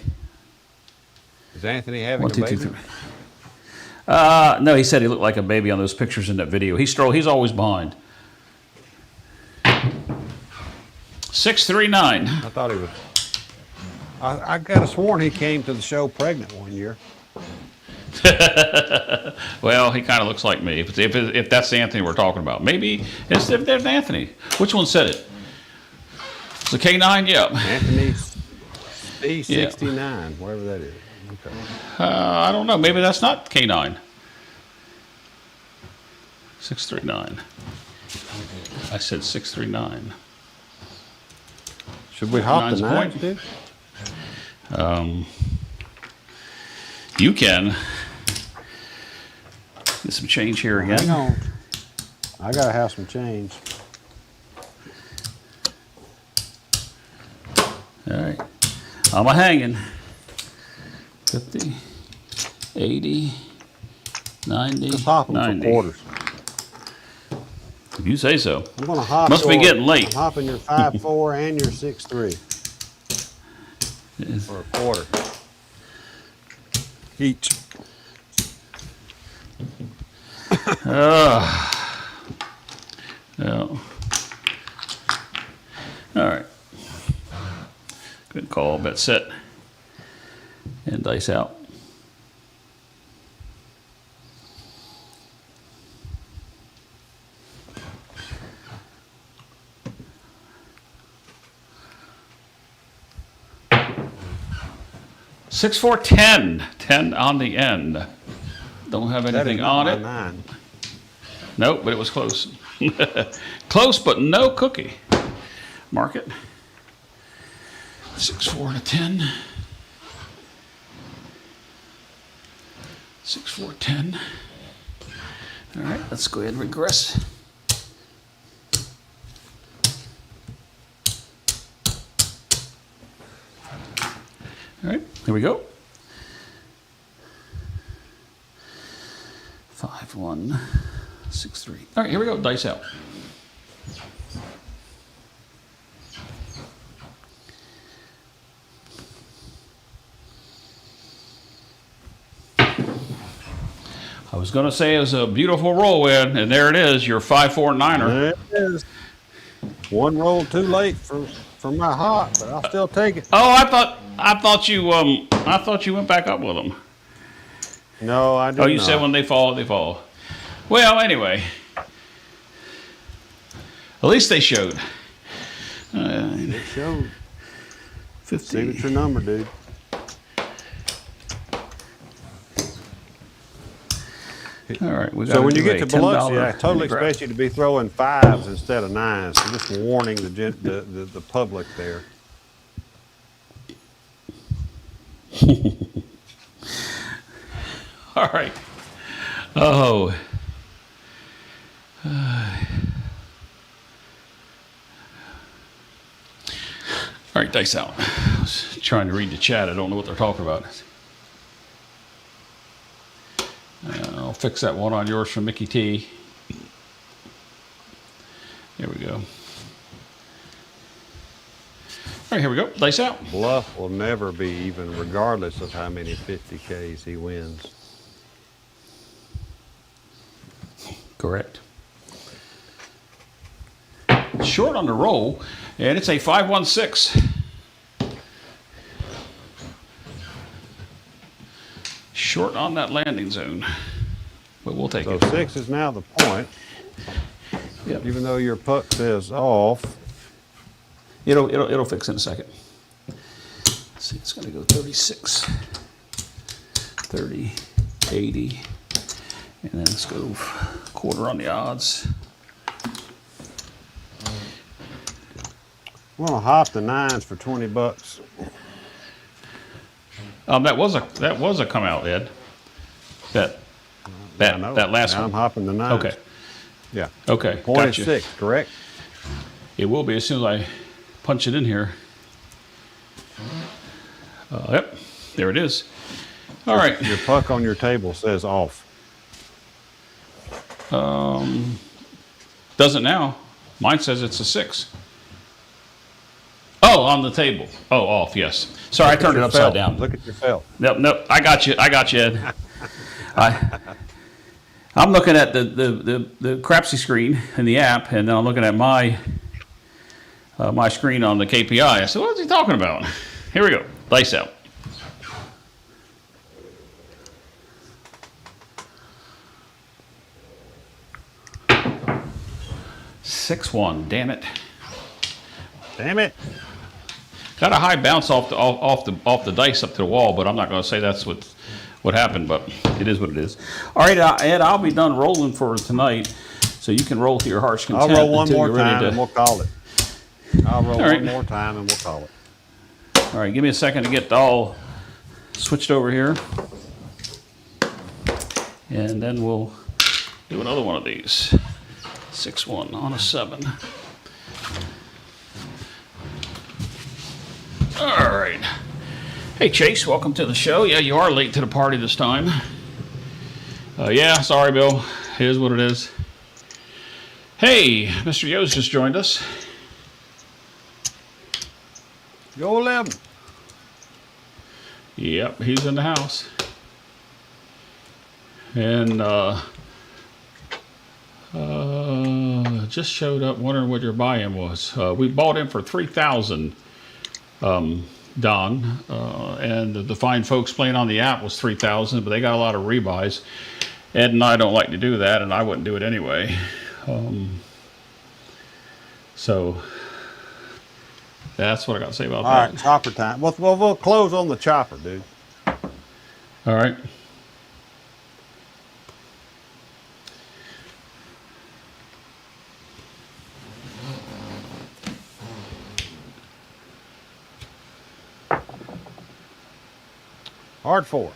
Is Anthony having 1, 2, a 2, baby? 3. No, he said he looked like a baby on those pictures in that video. He's always behind. 639. I thought he was. I could have sworn he came to the show pregnant one year. Well, he kind of looks like me. If that's the Anthony we're talking about, maybe if there's Anthony. Which one said it? It's the K9. Yep. Anthony C69, wherever that is. Okay. I don't know. Maybe that's not K9. 639. I said 639. Should we hop the Nine's nines, point. dude? You can get some change here again. Hang on. I gotta have some change. All right. I'm a hanging. 50, 80, 90, Let's hop them 90. for quarters. If you say so. I'm gonna hop. Must be getting late. I'm hopping your 5-4 and your 6-3 for a quarter each. No. All right. Good call. Bet set. And dice out. Six, 4, 10. 10 on the end. Don't have That is anything not on my it. 9. Nope, but it was close. Close, but no cookie. Mark it. 6, 4, and a 10. 6, 4, 10. All right, let's go ahead and regress. All right. Here we go. 5, 1, 6, 3. All right, here we go. Dice out. I was going to say it was a beautiful roll, Ed, and there it is, your 5-4-9er. There it is. One roll too late for my hot, but I'll still take it. Oh, I thought you went back up with them. No, I didn't. Oh, you said when they fall, they fall. Well, anyway, at least they showed. It showed. 50. Signature number, dude. All right. So when you get to Biloxi, I totally grab. expect you to be throwing 5s instead of 9s. So just warning the public there. All right. Oh. All right, dice out. I was trying to read the chat. I don't know what they're talking about. I'll fix that one on yours from Mickey T. There we go. All right, here we go. Dice out. Bluff will never be even, regardless of how many 50Ks he wins. Correct. Short on the roll, and it's a 5-1-6. Short on that landing zone, but we'll take So it. 6 is now the point. Yep. Even though your puck says off. It'll fix in a second. Let's see, it's going to go 36, 30, 80, and then let's go quarter on the odds. I'm gonna hop the 9s for $20. That was a come out, Ed. That last now I'm one. hopping the 9s. Okay. Yeah. Okay. Point Gotcha. is 6, correct? It will be as soon as I punch it in here. Yep. There it is. All right. Your puck on your table says off. Doesn't now. Mine says it's a 6. Oh, on the table. Oh, off. Yes. Sorry, I turned it upside down. Look at your felt. Nope. I got you, Ed. I'm looking at the Crapsy screen in the app, and then I'm looking at my screen on the KPI. I said, "What is he talking about?" Here we go. Dice out. Six one. Damn it. Damn it. Got a high bounce off the dice up to the wall, but I'm not going to say that's what happened, but it is what it is. All right, Ed, I'll be done rolling for tonight, so you can roll to your heart's content. I'll roll one until more you're ready time to... and we'll call it. I'll roll All right. one more time and we'll call it. All right, give me a second to get all switched over here, and then we'll do another one of these. 6-1 on a 7. All right. Hey, Chase, welcome to the show. Yeah, you are late to the party this time. Yeah, sorry, Bill. It is what it is. Hey, Mr. Yo's just joined us. Go 11. Yep, he's in the house. And just showed up wondering what your buy-in was. We bought in for $3,000. Don, and the fine folks playing on the app was $3,000, but they got a lot of rebuys. Ed and I don't like to do that, and I wouldn't do it anyway. So that's what I got to say about All that. right, chopper time. We'll close on the chopper, dude. All right. Hard 4.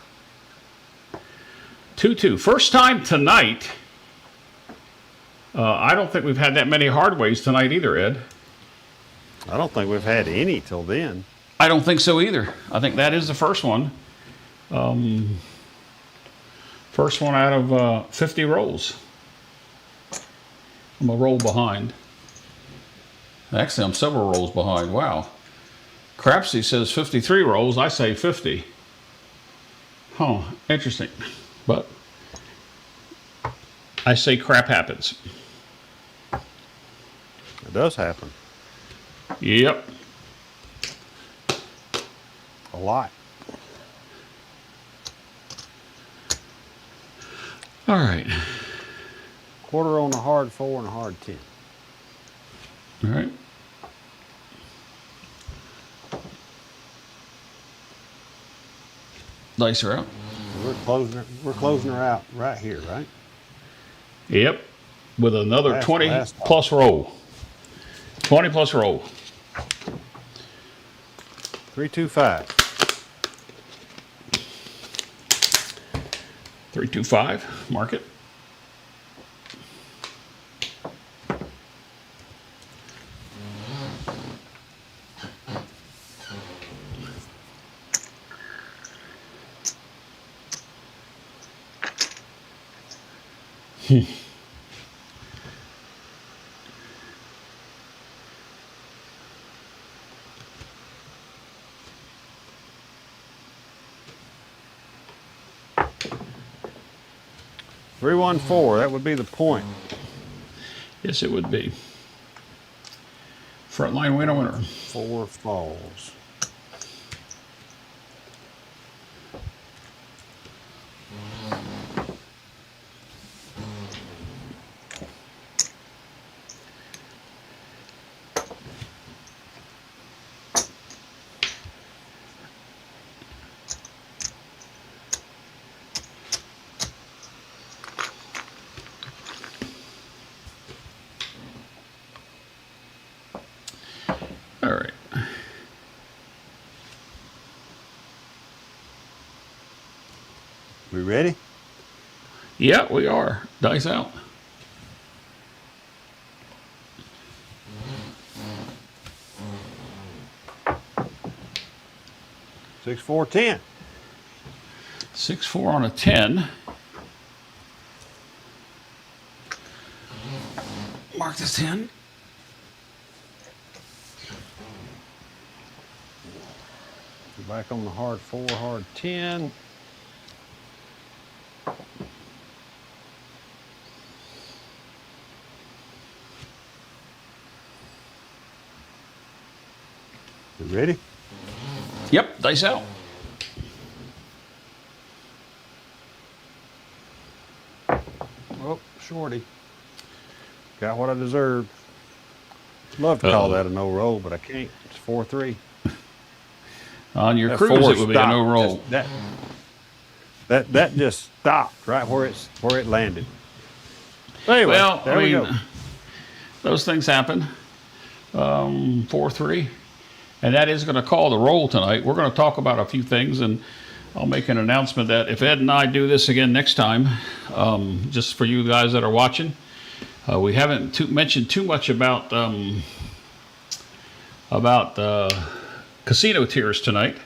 2-2. First time tonight. I don't think we've had that many hard ways tonight either, Ed. I don't think we've had any till then. I don't think so either. I think that is the first one. First one out of 50 rolls. I'm a roll behind. Actually, I'm several rolls behind. Wow. Crapsy says 53 rolls. I say 50. Huh. Interesting. But I say crap happens. It does happen. Yep. A lot. All right. Quarter on a hard 4 and a hard 10. All right. Dice are out. We're closing her out right here, right? Yep. With another 20 last plus roll. 20 plus roll. 325. 325. Mark it. Three, 1, 4. That would be the point. Yes, it would be. Frontline winner. 4 falls. All right. We ready? Yeah, we are. Dice out. Six, 4, 10. 6-4 on a 10. Mark this 10. Back on the hard 4, hard 10. You ready? Yep, dice out. Oh, shorty. Got what I deserved. Love to call that a no roll, but I can't. It's 4-3. On your That cruise, four it would be a stopped. no roll. That just stopped right where it landed. Anyway, Well, there we go. those things happen. 4-3. And that is going to call the roll tonight. We're going to talk about a few things, and I'll make an announcement that if Ed and I do this again next time, just for you guys that are watching, we haven't mentioned too much about casino tiers tonight.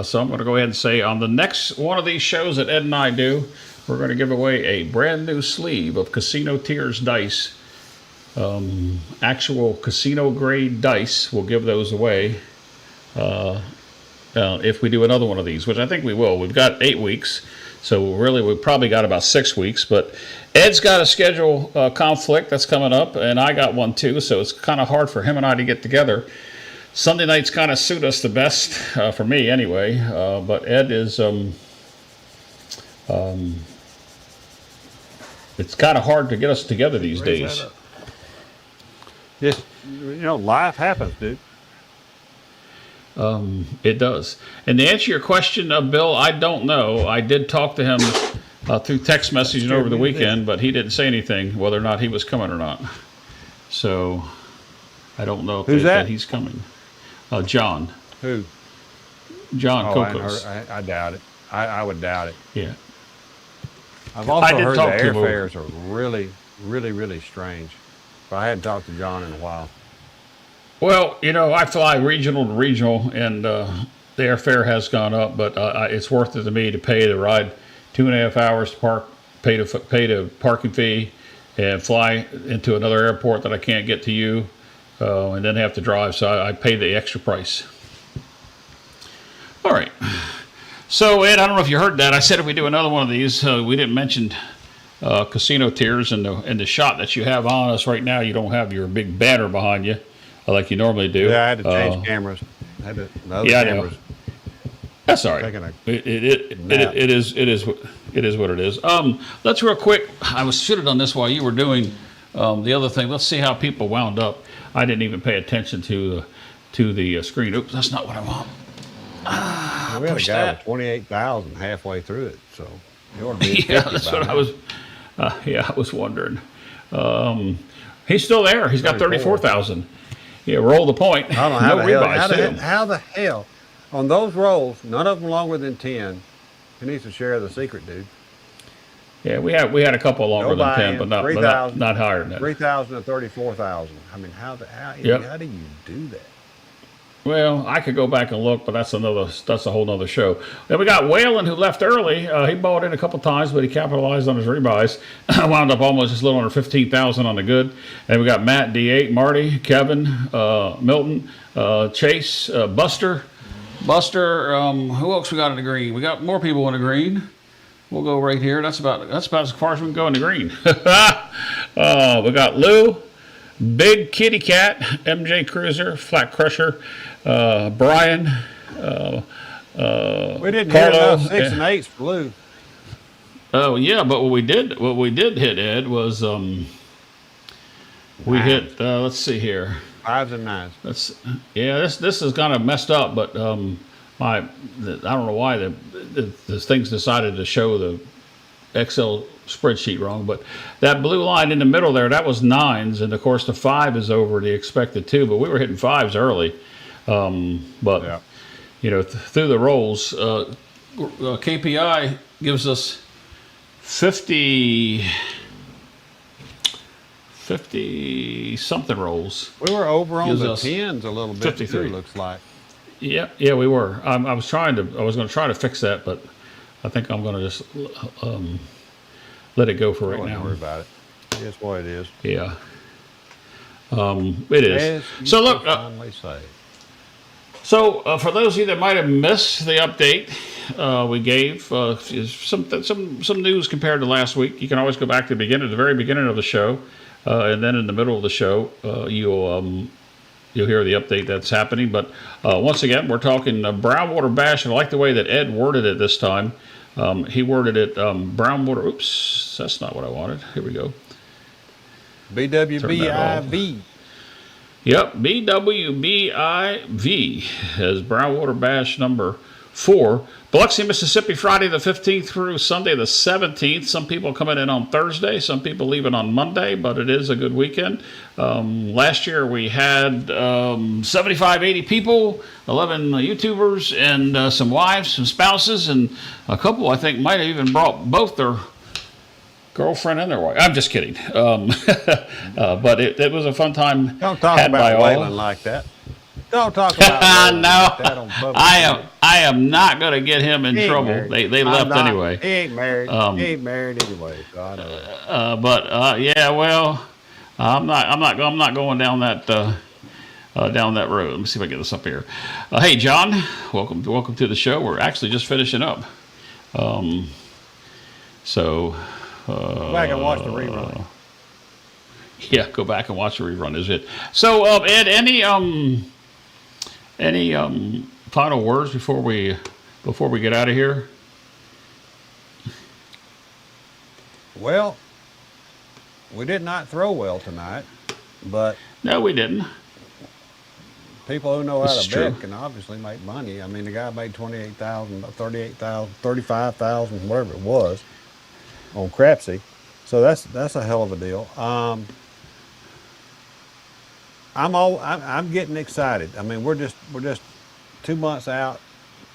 So I'm going to go ahead and say on the next one of these shows that Ed and I do, we're going to give away a brand new sleeve of casino tiers dice. Actual casino grade dice. We'll give those away if we do another one of these, which I think we will. We've got 8 weeks, so really we've probably got about 6 weeks. But Ed's got a schedule conflict that's coming up, and I got one too, so it's kind of hard for him and I to get together. Sunday nights kind of suit us the best, for me anyway, but Ed is, it's kind of hard to get us together these days. Just, life happens, dude. It does. And to answer your question, Bill, I don't know. I did talk to him through text messaging over the weekend, but he didn't say anything whether or not he was coming or not. So I don't know if that he's coming. John. Who? John Kokos. I doubt it. I would doubt it. Yeah. I've also heard the airfares are really, really, really strange. But I hadn't talked to John in a while. Well, I fly regional to regional, and the airfare has gone up, but it's worth it to me to pay to ride 2.5 hours to park, pay the parking fee, and fly into another airport that I can't get to you, and then have to drive. So I pay the extra price. All right. So Ed, I don't know if you heard that. I said if we do another one of these, we didn't mention casino tiers, and the shot that you have on us right now. You don't have your big banner behind you like you normally do. Yeah, I had to change cameras. The other Yeah, cameras. I know. That's all right. Taking a It is what it is. Let's real quick. I should have done this while you were doing the other thing. Let's see how people wound up. I didn't even pay attention to the screen. Oops, that's not what I want. We had a push guy that. with 28,000 halfway through it, so it ought to be Yeah, 50 that's by what now. I was. I was wondering. He's still there. He's got 34,000. Yeah, roll the point. I don't know how No the hell. rebuys, too. How the hell on those rolls? None of them longer than 10. He needs to share the secret, dude. Yeah, we had a couple longer than 10, but not 3,000, not higher than that. 3,000 to 34,000. I mean, how Yep. how do you do that? Well, I could go back and look, but that's a whole nother show. Then we got Whalen, who left early. He bought in a couple times, but he capitalized on his rebuys. Wound up almost just a little under 15,000 on the good. And we got Matt, D8, Marty, Kevin, Milton, Chase, Buster. Who else we got in the green? We got more people in the green. We'll go right here. That's about as far as we can go in the green. We got Lou, Big Kitty Cat, MJ Cruiser, Flat Crusher, Brian. We didn't Carlo, hit enough 6 and 8s for Lou. Oh yeah, but what we did hit, Ed, was we hit. Let's see here. 5s and 9s. This is kind of messed up, but I don't know why the things decided to show the Excel spreadsheet wrong, but that blue line in the middle there, that was 9s, and of course the 5 is over the expected 2, but we were hitting 5s early. But Yeah. through the rolls, KPI gives us 50 something rolls. We were over on Gives the us 10s a little bit 53. too, looks like. Yeah, we were. I was going to try to fix that, but I think I'm going to just let it go for I right wouldn't now. worry about it. It's what it is. Yeah. It is. As you So look, finally say. for those of you that might have missed the update we gave, some news compared to last week. You can always go back to the very beginning of the show, and then in the middle of the show, you'll hear the update that's happening. But once again, we're talking Brownwater Bash, and I like the way that Ed worded it this time. He worded it Brownwater. Oops, that's not what I wanted. Here we go. BWBIV. Yep, BWBIV as Brownwater Bash number 4. Biloxi, Mississippi, Friday the 15th through Sunday the 17th. Some people coming in on Thursday, some people leaving on Monday, but it is a good weekend. Last year we had 75, 80 people, 11 YouTubers, and some wives, some spouses, and a couple I think might have even brought both their girlfriend and their wife. I'm just kidding. But it was a fun time. Don't talk had by about all. Waylon like that. Don't talk about Waylon like that on public. I am not going to get him in He ain't trouble. married. They I'm left not. anyway. He ain't married. He ain't married anyway. So I know. Yeah, well, I'm not going down that road. Let me see if I get this up here. Hey, John, welcome to the show. We're actually just finishing up. Go back and watch the rerun. Yeah, go back and watch the rerun. Is it? So, Ed, any final words before we get out of here? Well, we did not throw well tonight, but No, we didn't. people who know how This is to bet true. can obviously make money. I mean, the guy made 28,000, 38,000, 35,000, whatever it was, on Crapsy. So that's a hell of a deal. I'm getting excited. I mean, we're just 2 months out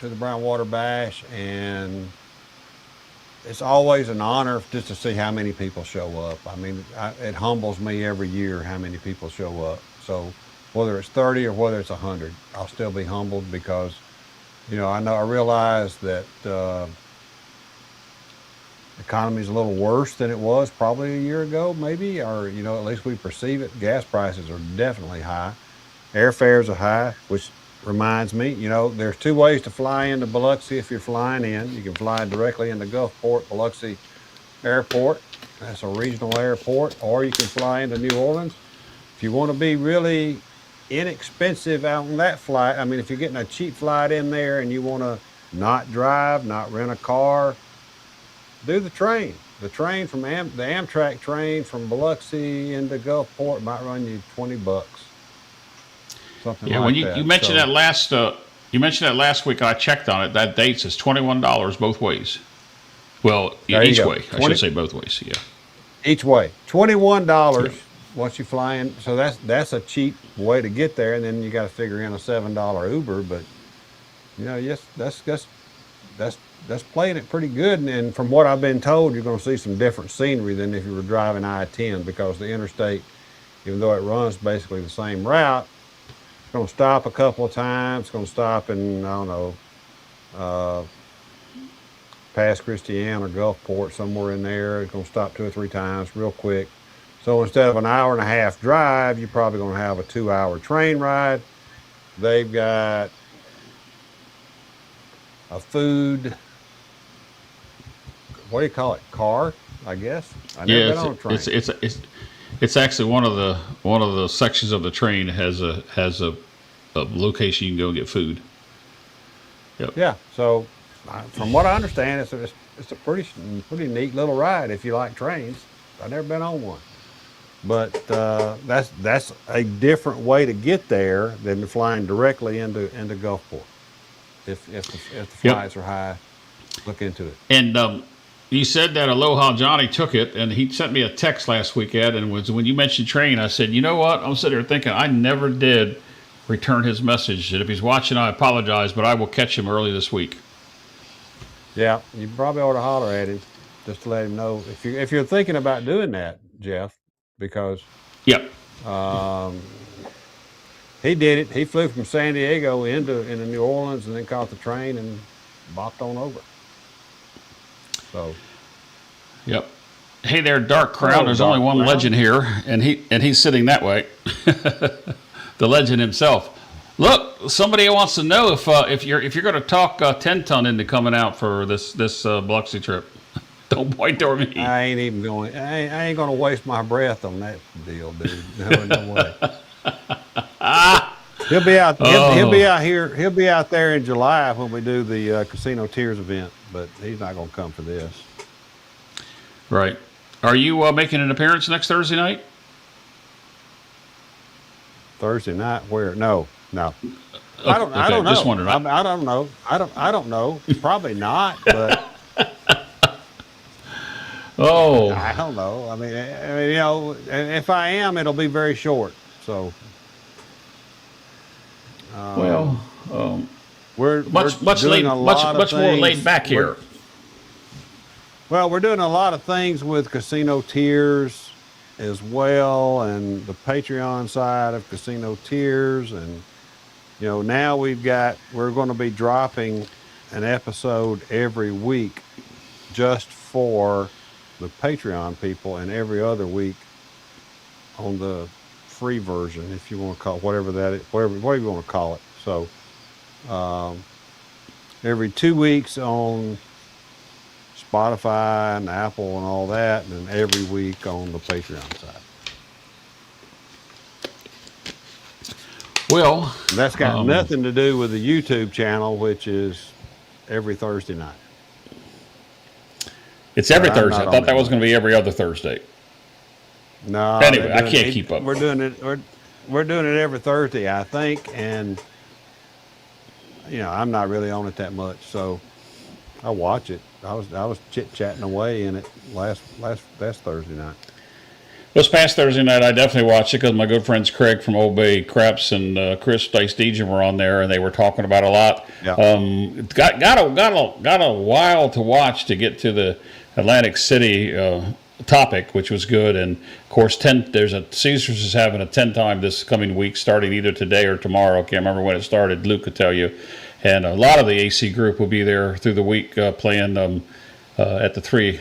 to the Brownwater Bash, and it's always an honor just to see how many people show up. I mean, it humbles me every year how many people show up. So whether it's 30 or whether it's 100. I'll still be humbled because, I realize that the economy's a little worse than it was probably a year ago, maybe, or, at least we perceive it. Gas prices are definitely high. Airfares are high, which reminds me, there's two ways to fly into Biloxi if you're flying in. You can fly directly into Gulfport, Biloxi Airport. That's a regional airport, or you can fly into New Orleans. If you want to be really inexpensive out on that flight, I mean, if you're getting a cheap flight in there and you want to not drive, not rent a car, do the train. The train from the Amtrak train from Biloxi into Gulfport might run you $20, something Yeah, like when that. you mentioned that last week, I checked on it. That date says $21 both ways. Well, There you each go. way. I should say both ways. Yeah. Each way, $21 Yeah. once you fly in. So that's a cheap way to get there, and then you got to figure in a $7 Uber. But yes, that's playing it pretty good. And from what I've been told, you're going to see some different scenery than if you were driving I-10, because the interstate, even though it runs basically the same route, it's going to stop a couple of times. It's going to stop in, I don't know, past Christiane or Gulfport, somewhere in there. It's going to stop 2 or 3 times real quick. So instead of an hour and a half drive, you're probably going to have a 2-hour train ride. They've got a food, what do you call it? Car, I guess. I never been on a train. It's actually one of the sections of the train has a location you can go get food. Yep. Yeah. So from what I understand, it's a pretty neat little ride if you like trains. I've never been on one, but that's a different way to get there than flying directly into Gulfport. If the flights are high, look into it. And you said that Aloha Johnny took it, and he sent me a text last week, Ed, and when you mentioned train, I said, you know what? I'm sitting there thinking I never did return his message. And if he's watching, I apologize, but I will catch him early this week. Yeah, you probably ought to holler at him just to let him know if you're thinking about doing that, Jeff, because Yep. he did it. He flew from San Diego into New Orleans and then caught the train and bopped on over. So. Yep. Hey there, Dark Crown. Hello, There's Dark only one Crown. legend here, and he's sitting that way. The legend himself. Look, somebody wants to know if you're going to talk 10-ton into coming out for this Biloxi trip. Don't point toward me. I ain't even going. I ain't going to waste my breath on that deal, dude. No way. He'll be out. He'll be out here. He'll be out there in July when we do the Casino Tears event. But he's not going to come for this. Right. Are you making an appearance next Thursday night? Thursday night? Where? No. Okay, I don't know. just wondering. I don't know. I don't know. Probably not. But Oh. I don't know. I mean, and if I am, it'll be very short. So. Well. We're Much doing a lot of more things. laid back here. Well, we're doing a lot of things with Casino Tears as well, and the Patreon side of Casino Tears, and now we're going to be dropping an episode every week just for the Patreon people, and every other week on the free version, if you want to call it whatever that is, whatever you want to call it. So every 2 weeks on Spotify and Apple and all that, and then every week on the Patreon side. Well, And that's got nothing to do with the YouTube channel, which is every Thursday night. it's every But I'm Thursday. not I thought on that it. was going to be every other Thursday. No. Anyway, they're I doing can't it- keep up. We're doing it. We're doing it every Thursday, I think, and I'm not really on it that much, so I watch it. I was chit chatting away in it last Thursday night. This past Thursday night, I definitely watched it because my good friends Craig from Old Bay Craps and Chris Dice Dejan were on there, and they were talking about a lot. Yeah. Got a while to watch to get to the Atlantic City topic, which was good. And of course, Caesars is having a 10 time this coming week, starting either today or tomorrow. Can't remember when it started. Luke could tell you. And a lot of the AC group will be there through the week playing at the three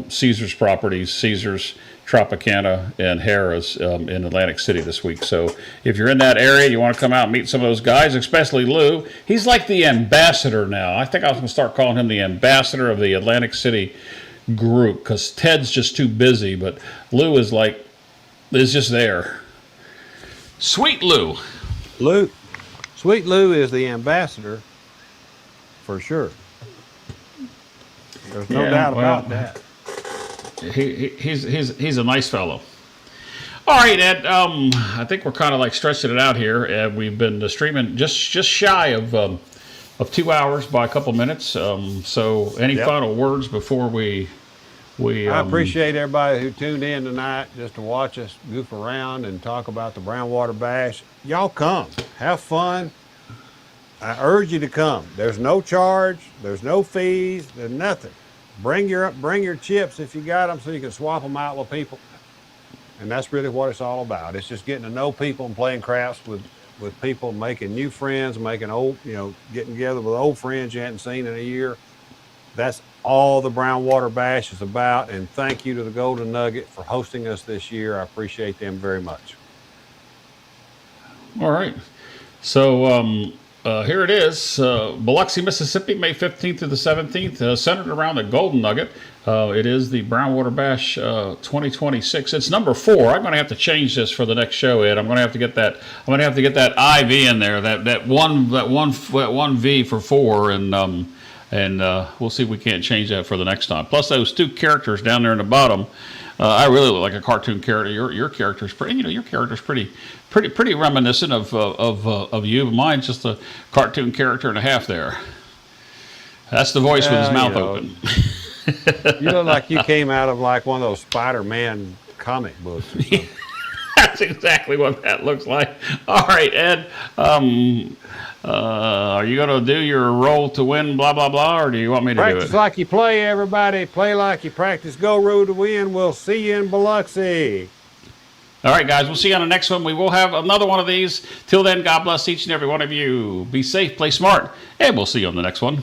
Caesars properties, Caesars, Tropicana, and Harrah's in Atlantic City this week. So if you're in that area, you want to come out and meet some of those guys, especially Lou. He's like the ambassador now. I think I was going to start calling him the ambassador of the Atlantic City group, because Ted's just too busy, but Lou is just there. Sweet Lou. Sweet Lou is the ambassador for sure. There's no doubt about that. He's a nice fellow. All right, Ed. I think we're kind of like stretching it out here. We've been streaming just shy of 2 hours by a couple minutes. So, any final words before we? I appreciate everybody who tuned in tonight just to watch us goof around and talk about the Brownwater Bash. Y'all come, have fun. I urge you to come. There's no charge. There's no fees. There's nothing. Bring your chips if you got them, so you can swap them out with people. And that's really what it's all about. It's just getting to know people and playing craps with people, making new friends, making getting together with old friends you hadn't seen in a year. That's all the Brownwater Bash is about. And thank you to the Golden Nugget for hosting us this year. I appreciate them very much. All right. So here it is, Biloxi, Mississippi, May 15th to the 17th, centered around the Golden Nugget. It is the Brownwater Bash 2026. It's number 4. I'm going to have to change this for the next show, Ed. I'm going to have to get that. I'm going to have to get that IV in there. That one V for 4, and we'll see if we can't change that for the next time. Plus those 2 characters down there in the bottom. I really look like a cartoon character. Your character's pretty. Your character's pretty reminiscent of you. But mine's just a cartoon character and a half there. That's the voice with his mouth open. You look like you came out of like one of those Spider-Man comic books. That's exactly what that looks like. All right, Ed. Are you going to do your roll to win, blah, blah, blah, or do you want me to do it? Practice like you play, everybody. Play like you practice. Go roll to win. We'll see you in Biloxi. All right, guys. We'll see you on the next one. We will have another one of these. Till then, God bless each and every one of you. Be safe, play smart, and we'll see you on the next one.